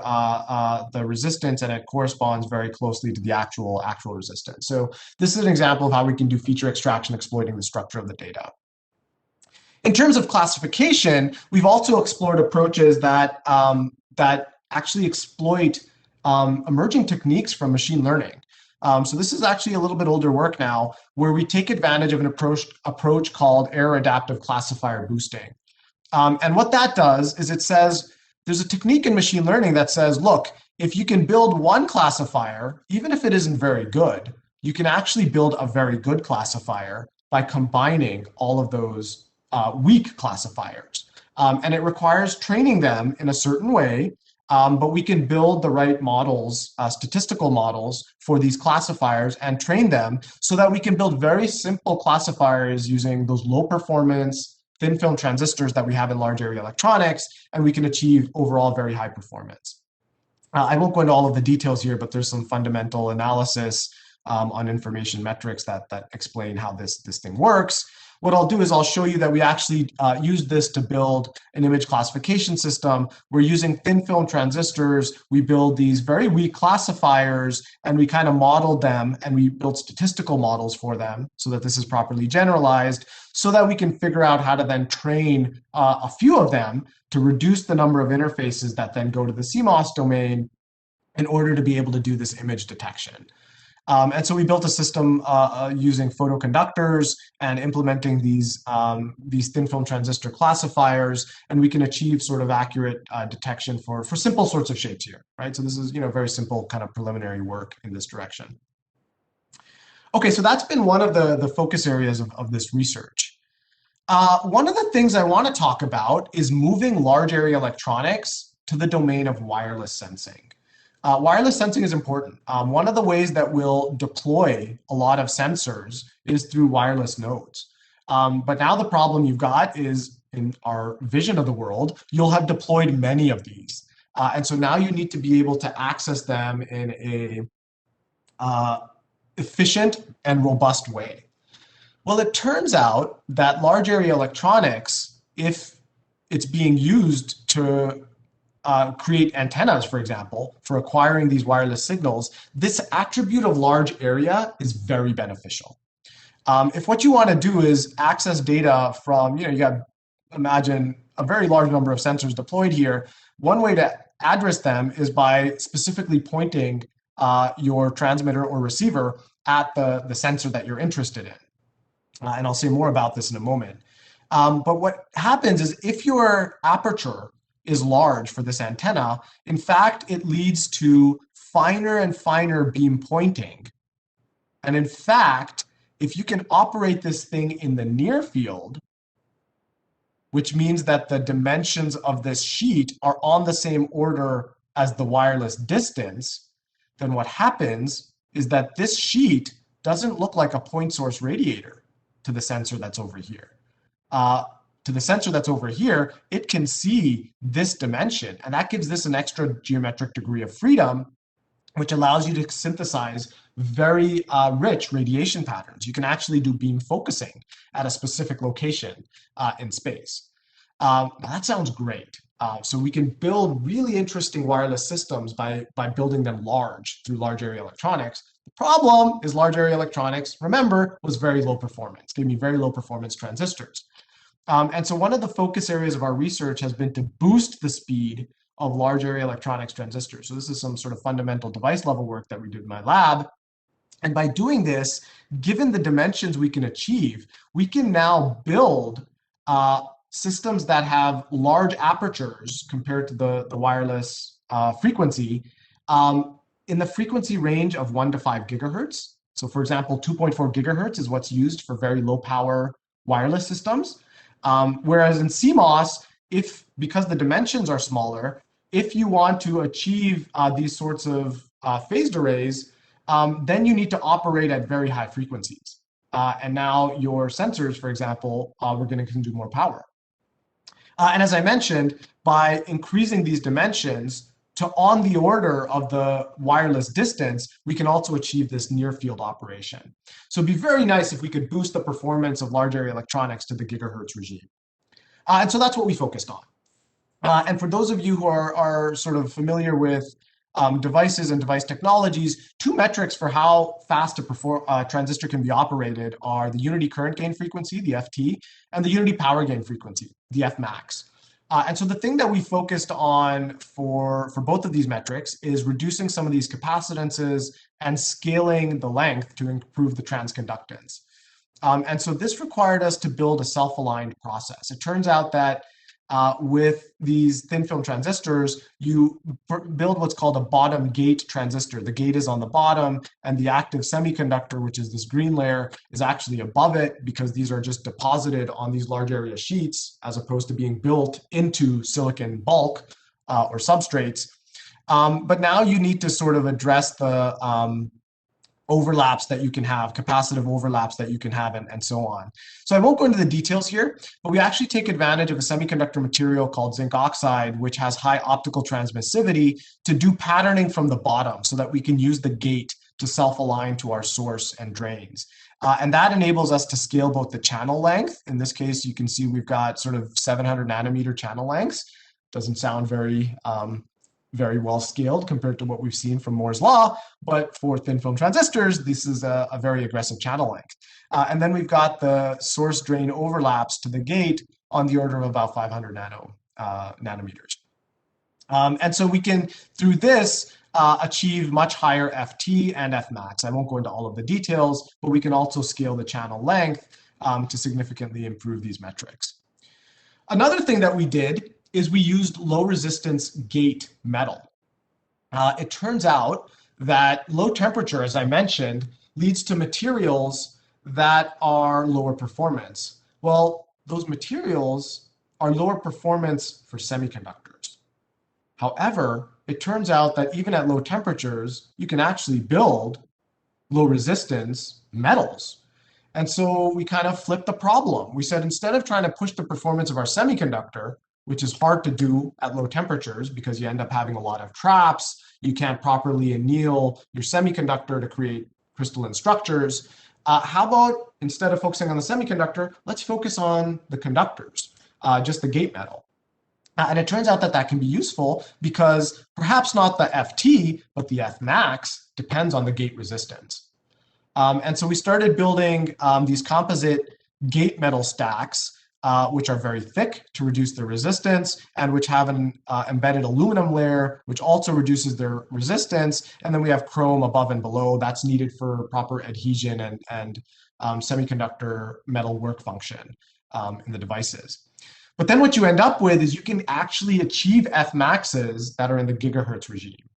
the resistance, and it corresponds very closely to the actual resistance. So this is an example of how we can do feature extraction exploiting the structure of the data. In terms of classification, we've also explored approaches that actually exploit emerging techniques from machine learning. So this is actually a little bit older work now, where we take advantage of an approach called error adaptive classifier boosting. And what that does is it says, there's a technique in machine learning that says, look, if you can build one classifier, even if it isn't very good, you can actually build a very good classifier by combining all of those weak classifiers. And it requires training them in a certain way, but we can build the right models, statistical models for these classifiers and train them so that we can build very simple classifiers using those low performance thin film transistors that we have in large area electronics, and we can achieve overall very high performance. I won't go into all of the details here, but there's some fundamental analysis on information metrics that explain how this thing works. What I'll do is I'll show you that we actually use this to build an image classification system. We're using thin film transistors. We build these very weak classifiers, and we kind of modeled them, and we built statistical models for them so that this is properly generalized, so that we can figure out how to then train a few of them to reduce the number of interfaces that then go to the CMOS domain in order to be able to do this image detection. And so we built a system using photoconductors and implementing these thin film transistor classifiers, and we can achieve sort of accurate detection for simple sorts of shapes here, right? So this is very simple kind of preliminary work in this direction. Okay, so that's been one of the focus areas of this research. One of the things I want to talk about is moving large area electronics to the domain of wireless sensing. Wireless sensing is important. One of the ways that we'll deploy a lot of sensors is through wireless nodes. But now the problem you've got is, in our vision of the world, you'll have deployed many of these. And so now you need to be able to access them in a efficient and robust way. Well, it turns out that large area electronics, if it's being used to create antennas, for example, for acquiring these wireless signals, this attribute of large area is very beneficial. If what you want to do is access data from, you got imagine a very large number of sensors deployed here, one way to address them is by specifically pointing your transmitter or receiver at the sensor that you're interested in. And I'll say more about this in a moment. But what happens is if your aperture is large for this antenna, in fact, it leads to finer and finer beam pointing. And in fact, if you can operate this thing in the near field, which means that the dimensions of this sheet are on the same order as the wireless distance, then what happens is that this sheet doesn't look like a point source radiator to the sensor that's over here. To the sensor that's over here, it can see this dimension, and that gives this an extra geometric degree of freedom, which allows you to synthesize very rich radiation patterns. You can actually do beam focusing at a specific location in space. That sounds great. So we can build really interesting wireless systems by building them large through large area electronics. The problem is large area electronics, remember, was very low performance, gave me very low performance transistors. And so one of the focus areas of our research has been to boost the speed of large area electronics transistors. So this is some sort of fundamental device level work that we did in my lab. And by doing this, given the dimensions we can achieve, we can now build systems that have large apertures compared to the wireless frequency in the frequency range of 1 to 5 gigahertz. So for example, 2.4 gigahertz is what's used for very low power wireless systems. Whereas in CMOS, because the dimensions are smaller, if you want to achieve these sorts of phased arrays, then you need to operate at very high frequencies. And now your sensors, for example, we're going to consume more power. And as I mentioned, by increasing these dimensions to on the order of the wireless distance, we can also achieve this near field operation. So it'd be very nice if we could boost the performance of large area electronics to the gigahertz regime. And so that's what we focused on. And for those of you who are sort of familiar with devices and device technologies, two metrics for how fast a transistor can be operated are the unity current gain frequency, the FT, and the unity power gain frequency, the Fmax. And so the thing that we focused on for both of these metrics is reducing some of these capacitances and scaling the length to improve the transconductance. And so this required us to build a self-aligned process. It turns out that with these thin film transistors, you build what's called a bottom gate transistor. The gate is on the bottom, and the active semiconductor, which is this green layer, is actually above it because these are just deposited on these large area sheets as opposed to being built into silicon bulk or substrates. But now you need to sort of address the overlaps that you can have, capacitive overlaps that you can have, and so on. So I won't go into the details here, but we actually take advantage of a semiconductor material called zinc oxide, which has high optical transmissivity to do patterning from the bottom so that we can use the gate to self-align to our source and drains. And that enables us to scale both the channel length. In this case, you can see we've got sort of 700 nanometer channel lengths. Doesn't sound very well scaled compared to what we've seen from Moore's law, but for thin film transistors, this is a very aggressive channel length. And then we've got the source drain overlaps to the gate on the order of about 500 nanometers. And so we can, through this, achieve much higher FT and Fmax. I won't go into all of the details, but we can also scale the channel length to significantly improve these metrics. Another thing that we did is we used low resistance gate metal. It turns out that low temperature, as I mentioned, leads to materials that are lower performance. Well, those materials are lower performance for semiconductors. However, it turns out that even at low temperatures, you can actually build low resistance metals. And so we kind of flipped the problem. We said, instead of trying to push the performance of our semiconductor, which is hard to do at low temperatures because you end up having a lot of traps, you can't properly anneal your semiconductor to create crystalline structures. How about, instead of focusing on the semiconductor, let's focus on the conductors, just the gate metal. And it turns out that that can be useful because perhaps not the FT, but the Fmax depends on the gate resistance. And so we started building these composite gate metal stacks, which are very thick to reduce their resistance, and which have an embedded aluminum layer, which also reduces their resistance. And then we have chrome above and below. That's needed for proper adhesion and semiconductor metal work function in the devices. But then what you end up with is you can actually achieve Fmaxes that are in the gigahertz regime.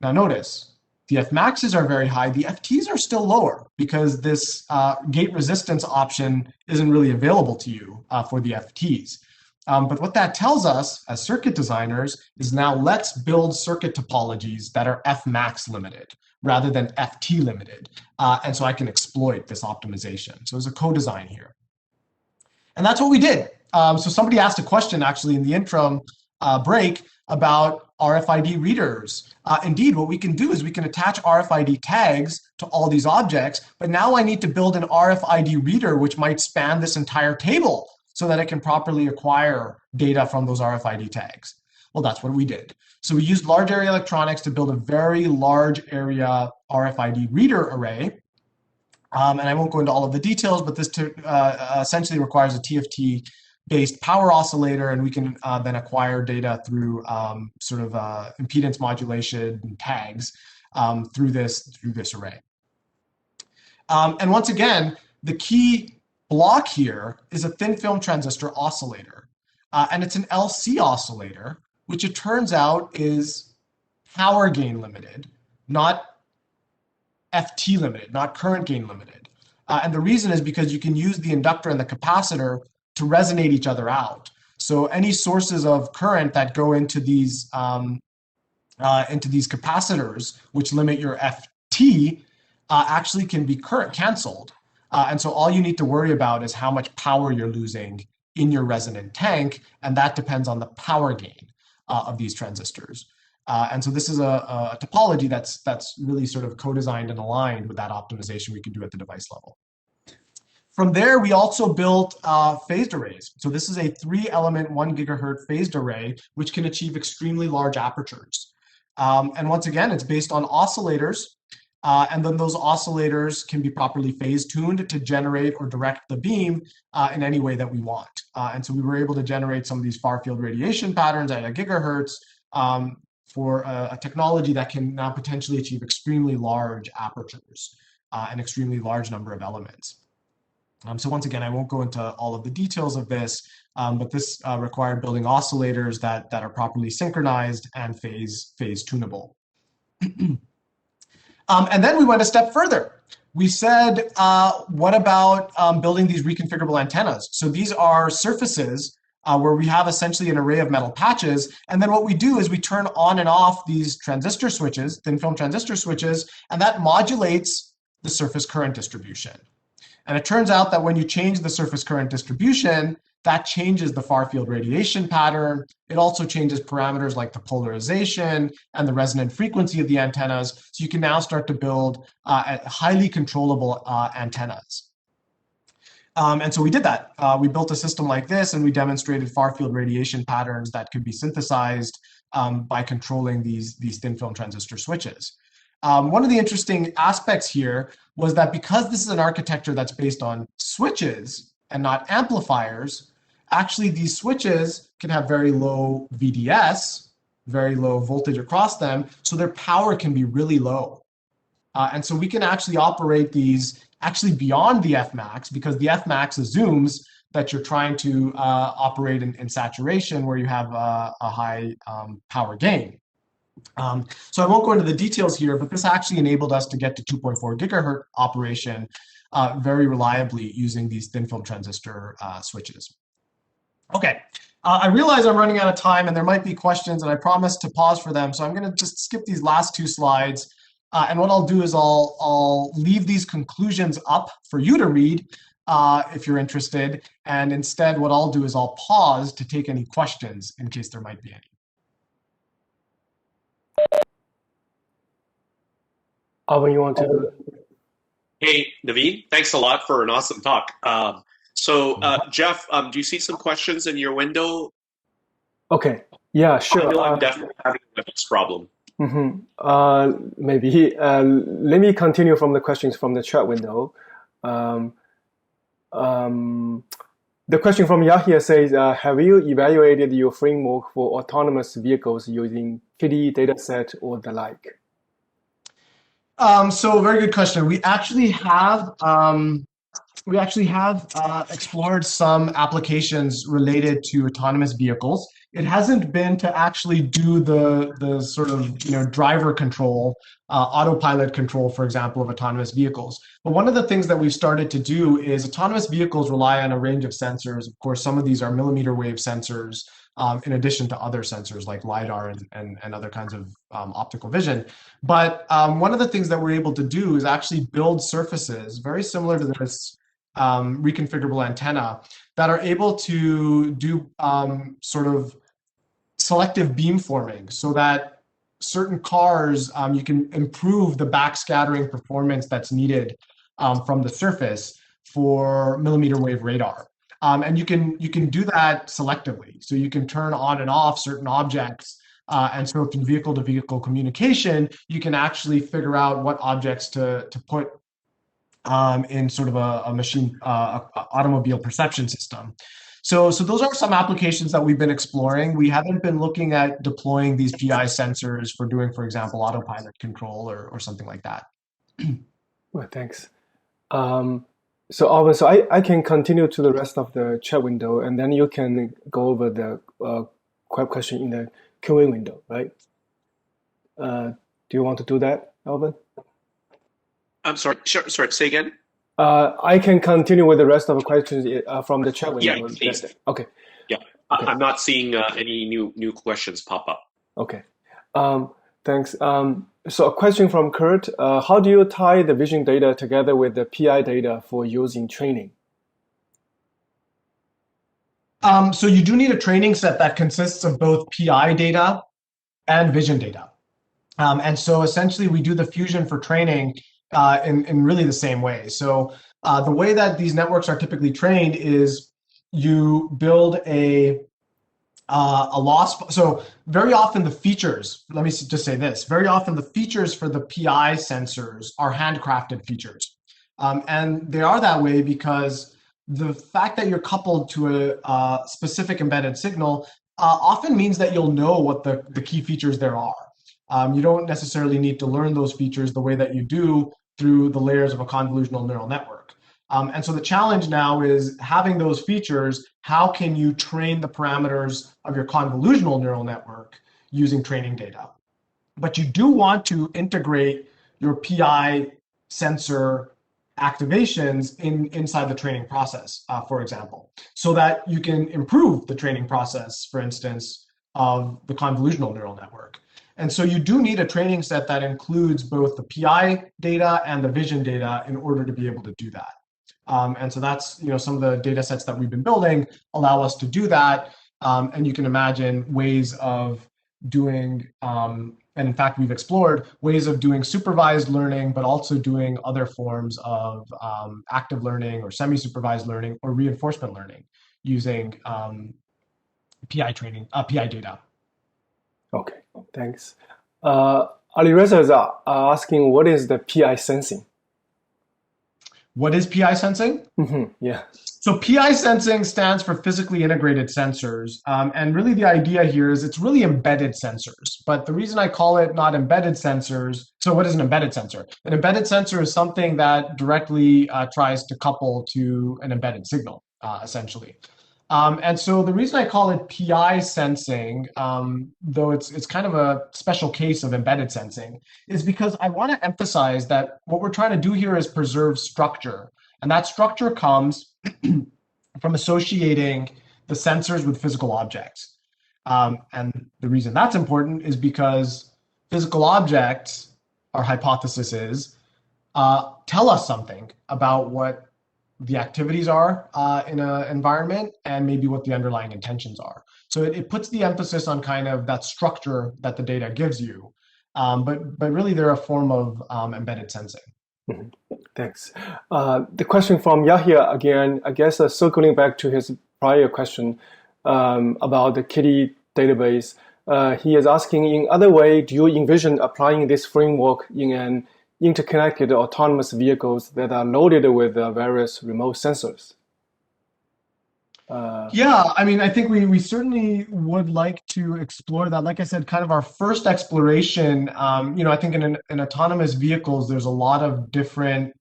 Now notice, the Fmaxes are very high, the FTs are still lower because this gate resistance option isn't really available to you for the FTs. But what that tells us as circuit designers is now let's build circuit topologies that are Fmax limited rather than FT limited. And so I can exploit this optimization. So there's a co-design here. And that's what we did. So somebody asked a question actually in the interim break about RFID readers. Indeed, what we can do is we can attach RFID tags to all these objects, but now I need to build an RFID reader which might span this entire table so that it can properly acquire data from those RFID tags. Well, that's what we did. So we used large area electronics to build a very large area RFID reader array. And I won't go into all of the details, but this essentially requires a TFT-based power oscillator, and we can then acquire data through sort of impedance modulation and tags through this array. And once again, the key block here is a thin film transistor oscillator. And it's an LC oscillator, which it turns out is power gain limited, not FT limited, not current gain limited. And the reason is because you can use the inductor and the capacitor to resonate each other out. So any sources of current that go into these capacitors, which limit your FT, actually can be current canceled. And so all you need to worry about is how much power you're losing in your resonant tank, and that depends on the power gain of these transistors. And so this is a topology that's really sort of co-designed and aligned with that optimization we can do at the device level. From there, we also built phased arrays. So this is a 3-element 1 gigahertz phased array, which can achieve extremely large apertures. And once again, it's based on oscillators. And then those oscillators can be properly phase tuned to generate or direct the beam in any way that we want. And so we were able to generate some of these far field radiation patterns at 1 gigahertz for a technology that can now potentially achieve extremely large apertures, an extremely large number of elements. So once again, I won't go into all of the details of this, but this required building oscillators that are properly synchronized and phase tunable. And then we went a step further. We said, what about building these reconfigurable antennas? So these are surfaces where we have essentially an array of metal patches. And then what we do is we turn on and off these transistor switches, thin film transistor switches, and that modulates the surface current distribution. And it turns out that when you change the surface current distribution, that changes the far field radiation pattern. It also changes parameters like the polarization and the resonant frequency of the antennas. So you can now start to build highly controllable antennas. And so we did that. We built a system like this, and we demonstrated far field radiation patterns that could be synthesized by controlling these thin film transistor switches. One of the interesting aspects here was that because this is an architecture that's based on switches and not amplifiers, actually these switches can have very low VDS, very low voltage across them, so their power can be really low. And so we can actually operate these actually beyond the Fmax, because the Fmax assumes that you're trying to operate in saturation where you have a high power gain. So I won't go into the details here, but this actually enabled us to get to 2.4 gigahertz operation very reliably using these thin film transistor switches. Okay, I realize I'm running out of time and there might be questions, and I promised to pause for them, so I'm going to just skip these last 2 slides. And what I'll do is I'll leave these conclusions up for you to read if you're interested, and instead what I'll do is I'll pause to take any questions in case there might be any. Alvin, you want to? Hey, Naveen, thanks a lot for an awesome talk. Jeff, do you see some questions in your window? Okay, yeah, sure. I know I'm definitely having a WebEx problem. Maybe. Let me continue from the questions from the chat window. The question from Yahya says, have you evaluated your framework for autonomous vehicles using PD dataset or the like? So very good question. We actually have explored some applications related to autonomous vehicles. it hasn't been to actually do the sort of driver control, autopilot control, for example, of autonomous vehicles. But one of the things that we've started to do is autonomous vehicles rely on a range of sensors. Of course, some of these are millimeter wave sensors, in addition to other sensors like LiDAR and other kinds of optical vision. But one of the things that we're able to do is actually build surfaces very similar to this reconfigurable antenna that are able to do sort of selective beamforming, so that certain cars, you can improve the backscattering performance that's needed from the surface for millimeter wave radar. And you can do that selectively. So you can turn on and off certain objects. And so through vehicle-to-vehicle communication, you can actually figure out what objects to put in sort of a machine, automobile perception system. So those are some applications that we've been exploring. We haven't been looking at deploying these PI sensors for doing, for example, autopilot control or something like that. Well, thanks. So Alvin, so I can continue to the rest of the chat window, and then you can go over the question in the QA window, right? Do you want to do that, Alvin? I'm sorry. Sure. Sorry. Say again. I can continue with the rest of the questions from the chat window. Yeah, please. Okay. Yeah, okay. I'm not seeing any new questions pop up. Okay. Thanks. So a question from Kurt. How do you tie the vision data together with the PI data for use in training? So you do need a training set that consists of both PI data and vision data. And so essentially we do the fusion for training in really the same way. So the way that these networks are typically trained is you build a loss. So very often the features, let me just say this, very often the features for the PI sensors are handcrafted features. And they are that way because the fact that you're coupled to a specific embedded signal often means that you'll know what the key features there are. You don't necessarily need to learn those features the way that you do through the layers of a convolutional neural network. And so the challenge now is having those features, how can you train the parameters of your convolutional neural network using training data? But you do want to integrate your PI sensor activations inside the training process, for example, so that you can improve the training process, for instance, of the convolutional neural network. And so you do need a training set that includes both the PI data and the vision data in order to be able to do that. And so that's, some of the data sets that we've been building allow us to do that. And you can imagine ways of doing, and in fact, we've explored ways of doing supervised learning, but also doing other forms of active learning or semi-supervised learning or reinforcement learning using PI data. Okay, thanks. Alireza is asking, what is the PI sensing? What is PI sensing? Yeah. So PI sensing stands for physically integrated sensors. And really the idea here is it's really embedded sensors. But the reason I call it not embedded sensors, so what is an embedded sensor? An embedded sensor is something that directly tries to couple to an embedded signal, essentially. And so the reason I call it PI sensing, though it's kind of a special case of embedded sensing, is because I want to emphasize that what we're trying to do here is preserve structure. And that structure comes from associating the sensors with physical objects. And the reason that's important is because physical objects, our hypothesis is, tell us something about what the activities are in an environment and maybe what the underlying intentions are. So it puts the emphasis on kind of that structure that the data gives you, but really they're a form of embedded sensing. Thanks. The question from Yahya again, I guess circling back to his prior question about the Kitty database, he is asking, in other way, do you envision applying this framework in an interconnected autonomous vehicles that are loaded with various remote sensors? Yeah, I mean, I think we certainly would like to explore that. Like I said, kind of our first exploration, I think in autonomous vehicles, there's a lot of different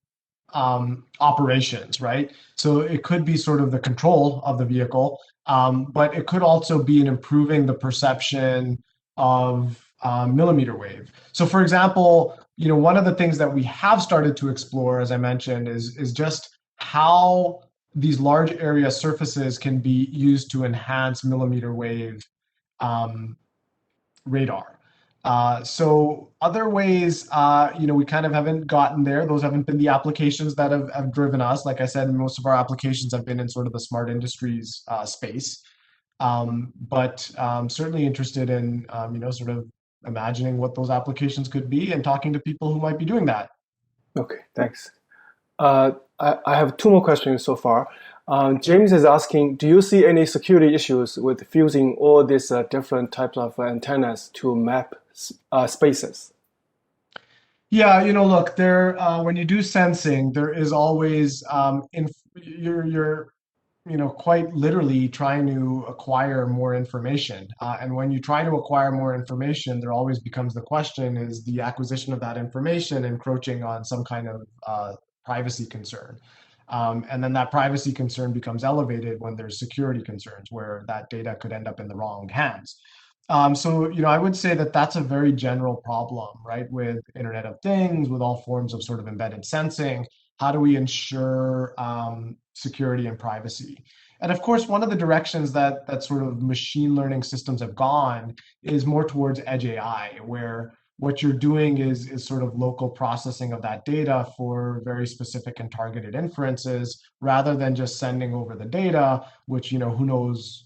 operations, right? So it could be sort of the control of the vehicle, but it could also be in improving the perception of millimeter wave. So for example, one of the things that we have started to explore, as I mentioned, is just how these large area surfaces can be used to enhance millimeter wave radar. So other ways, we kind of haven't gotten there. Those haven't been the applications that have driven us. Like I said, most of our applications have been in sort of the smart industries space. But certainly interested in, sort of imagining what those applications could be and talking to people who might be doing that. Okay, thanks. I have two more questions so far. James is asking, do you see any security issues with fusing all these different types of antennas to map spaces? Yeah, look, there when you do sensing, there is always you're quite literally trying to acquire more information. And when you try to acquire more information, there always becomes the question, is the acquisition of that information encroaching on some kind of privacy concern? And then that privacy concern becomes elevated when there's security concerns where that data could end up in the wrong hands. So, I would say that that's a very general problem, right? With Internet of Things, with all forms of sort of embedded sensing, how do we ensure security and privacy? And of course, one of the directions that sort of machine learning systems have gone is more towards edge AI, where what you're doing is sort of local processing of that data for very specific and targeted inferences, rather than just sending over the data, which, who knows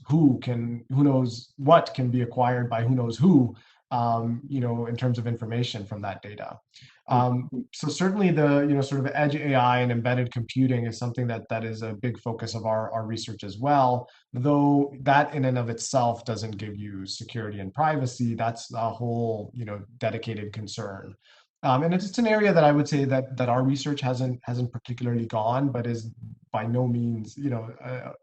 what can be acquired by who knows who, in terms of information from that data. So certainly the, sort of edge AI and embedded computing is something that is a big focus of our research as well, though that in and of itself doesn't give you security and privacy. That's a whole, dedicated concern. And it's an area that I would say that our research hasn't particularly gone, but is by no means, a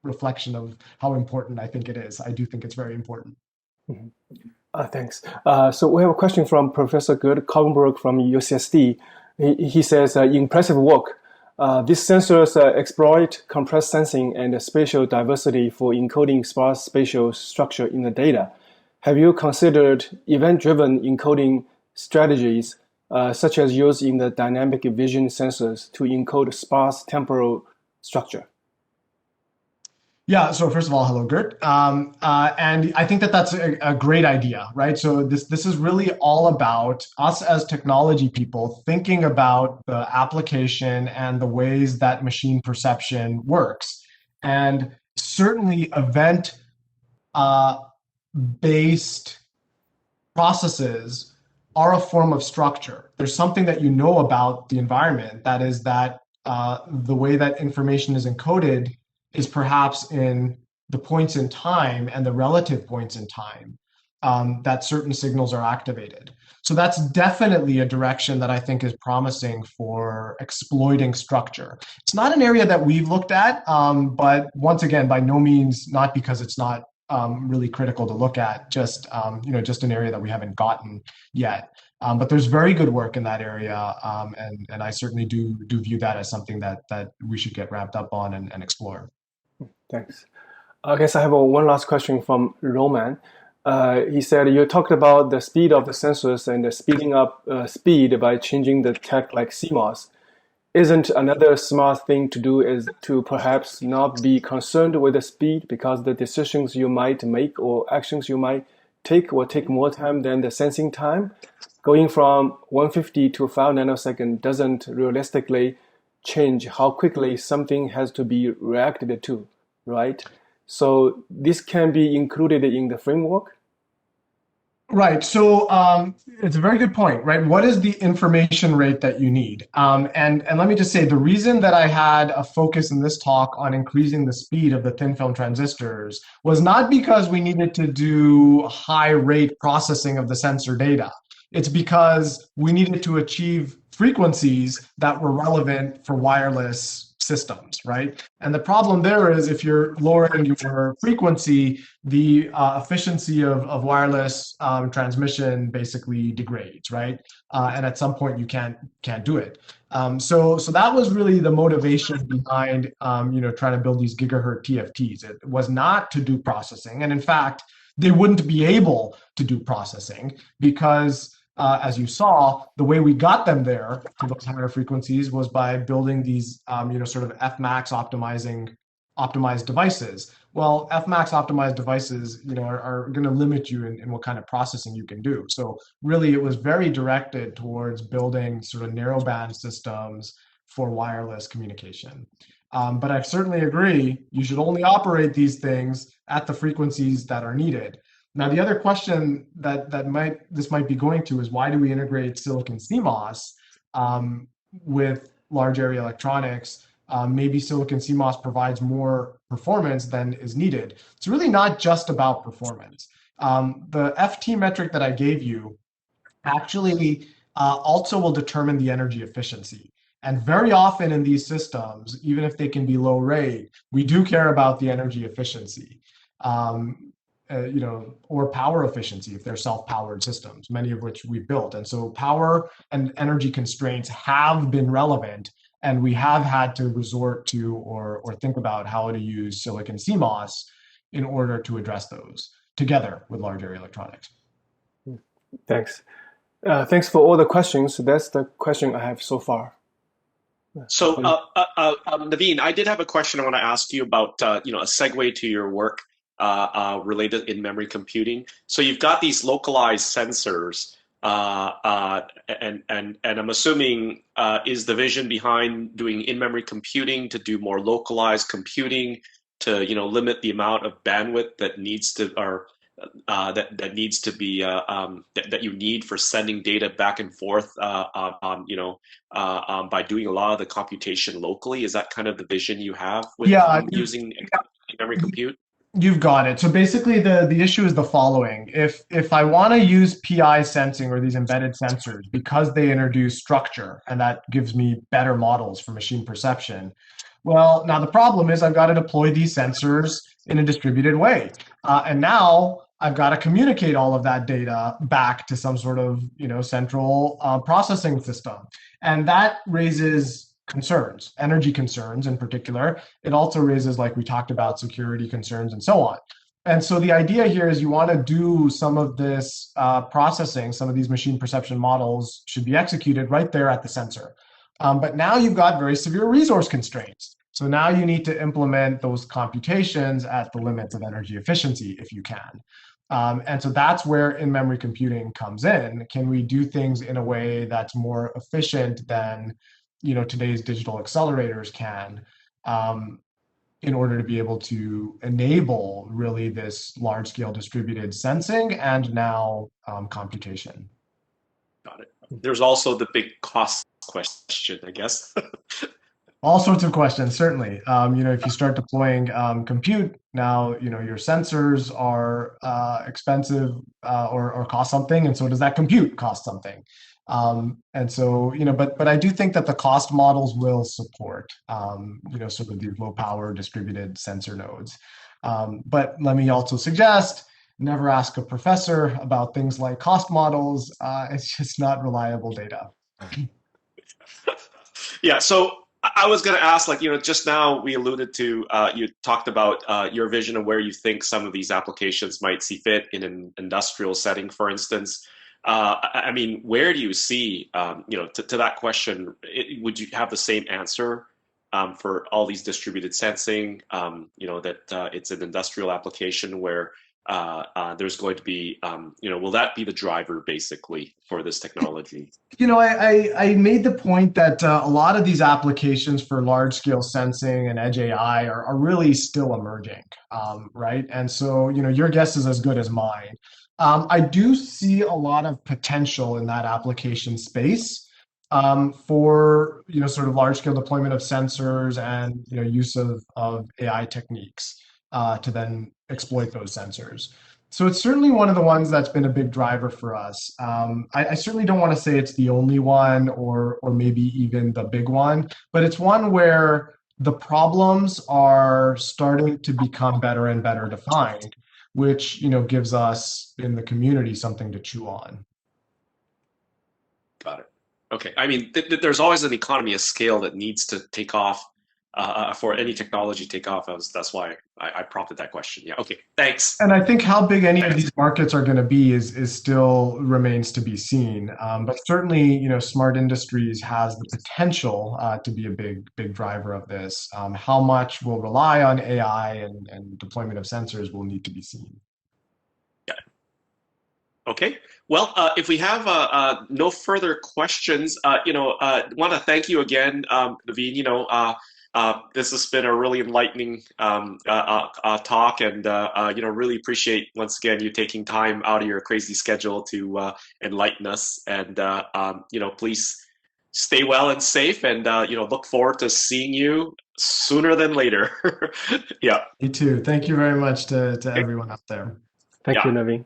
reflection of how important I think it is. I do think it's very important. Mm-hmm. Thanks. So we have a question from Professor Gerd Kallenberg from UCSD. He says, impressive work. These sensors exploit compressed sensing and spatial diversity for encoding sparse spatial structure in the data. Have you considered event-driven encoding strategies, such as used in the dynamic vision sensors to encode sparse temporal structure? Yeah, so first of all, hello, Gert. And I think that's a great idea, right? So this is really all about us as technology people thinking about the application and the ways that machine perception works. And certainly event-based processes are a form of structure. There's something that you know about the environment, that is that the way that information is encoded is perhaps in the points in time and the relative points in time that certain signals are activated. So that's definitely a direction that I think is promising for exploiting structure. It's not an area that we've looked at, but once again, by no means, not because it's not really critical to look at, just an area that we haven't gotten yet. But there's very good work in that area, and I certainly do view that as something that we should get wrapped up on and explore. Thanks. I guess I have one last question from Roman. He said, you talked about the speed of the sensors and the speeding up speed by changing the tech like CMOS. Isn't another smart thing to do is to perhaps not be concerned with the speed, because the decisions you might make or actions you might take will take more time than the sensing time? Going from 150 to 5 nanoseconds doesn't realistically change how quickly something has to be reacted to, right? So this can be included in the framework? Right. So it's a very good point, right? What is the information rate that you need? And let me just say, the reason that I had a focus in this talk on increasing the speed of the thin film transistors was not because we needed to do high rate processing of the sensor data. It's because we needed to achieve frequencies that were relevant for wireless systems, right? And the problem there is if you're lowering your frequency, the efficiency of wireless transmission basically degrades, right? And at some point you can't do it. So that was really the motivation behind trying to build these gigahertz TFTs. It was not to do processing, and in fact, they wouldn't be able to do processing because as you saw, the way we got them there to those higher frequencies was by building these, sort of Fmax optimized devices. Well, Fmax optimized devices, are going to limit you in what kind of processing you can do. So really, it was very directed towards building sort of narrowband systems for wireless communication. But I certainly agree, you should only operate these things at the frequencies that are needed. Now, the other question that this might be going to is why do we integrate silicon CMOS with large area electronics? Maybe silicon CMOS provides more performance than is needed. It's really not just about performance. The FT metric that I gave you actually also will determine the energy efficiency. And very often in these systems, even if they can be low rate, we do care about the energy efficiency. Or power efficiency if they're self-powered systems, many of which we built. And so power and energy constraints have been relevant, and we have had to resort to or think about how to use silicon CMOS in order to address those together with large area electronics. Thanks. Thanks for all the questions. That's the question I have so far. So, Naveen, I did have a question I want to ask you about, a segue to your work related in-memory computing. So you've got these localized sensors, and I'm assuming is the vision behind doing in-memory computing to do more localized computing to limit the amount of bandwidth that needs to that needs to be that you need for sending data back and forth by doing a lot of the computation locally. Is that kind of the vision you have with using in-memory compute? You've got it. So basically the issue is the following. If I want to use PI sensing or these embedded sensors because they introduce structure and that gives me better models for machine perception, well, now the problem is I've got to deploy these sensors in a distributed way. And now I've got to communicate all of that data back to some sort of central processing system. And that raises concerns, energy concerns in particular. It also raises, like we talked about, security concerns and so on. And so the idea here is you want to do some of this processing, some of these machine perception models should be executed right there at the sensor. But now you've got very severe resource constraints. So now you need to implement those computations at the limits of energy efficiency if you can. And so that's where in-memory computing comes in. Can we do things in a way that's more efficient than today's digital accelerators can, in order to be able to enable really this large-scale distributed sensing and now computation. Got it. There's also the big cost question, I guess. All sorts of questions, certainly. If you start deploying compute, now your sensors are expensive or cost something, and so does that compute cost something. And so, but I do think that the cost models will support, sort of these low power distributed sensor nodes. But let me also suggest, never ask a professor about things like cost models. It's just not reliable data. Yeah, so I was going to ask, just now we alluded to, you talked about your vision of where you think some of these applications might see fit in an industrial setting, for instance. I mean, where do you see, to that question, would you have the same answer for all these distributed sensing, that it's an industrial application where there's going to be, will that be the driver basically for this technology? I made the point that a lot of these applications for large scale sensing and edge AI are really still emerging, right? And so, your guess is as good as mine. I do see a lot of potential in that application space for sort of large scale deployment of sensors and use of AI techniques to then exploit those sensors. So it's certainly one of the ones that's been a big driver for us. I certainly don't want to say it's the only one or maybe even the big one, but it's one where the problems are starting to become better and better defined, which, gives us in the community something to chew on. Got it. Okay. I mean, there's always an economy of scale that needs to take off for any technology to take off. That's why I prompted that question. Yeah. Okay. Thanks. And I think how big any of these markets are going to be is still remains to be seen. But certainly, smart industries has the potential to be a big driver of this. How much will rely on AI and deployment of sensors will need to be seen. Yeah. Okay. Well, if we have no further questions, want to thank you again, Naveen. This has been a really enlightening talk, and really appreciate once again you taking time out of your crazy schedule to enlighten us. And please stay well and safe, and look forward to seeing you sooner than later. Yeah. Me too. Thank you very much to everyone out there. Thank you, Naveen.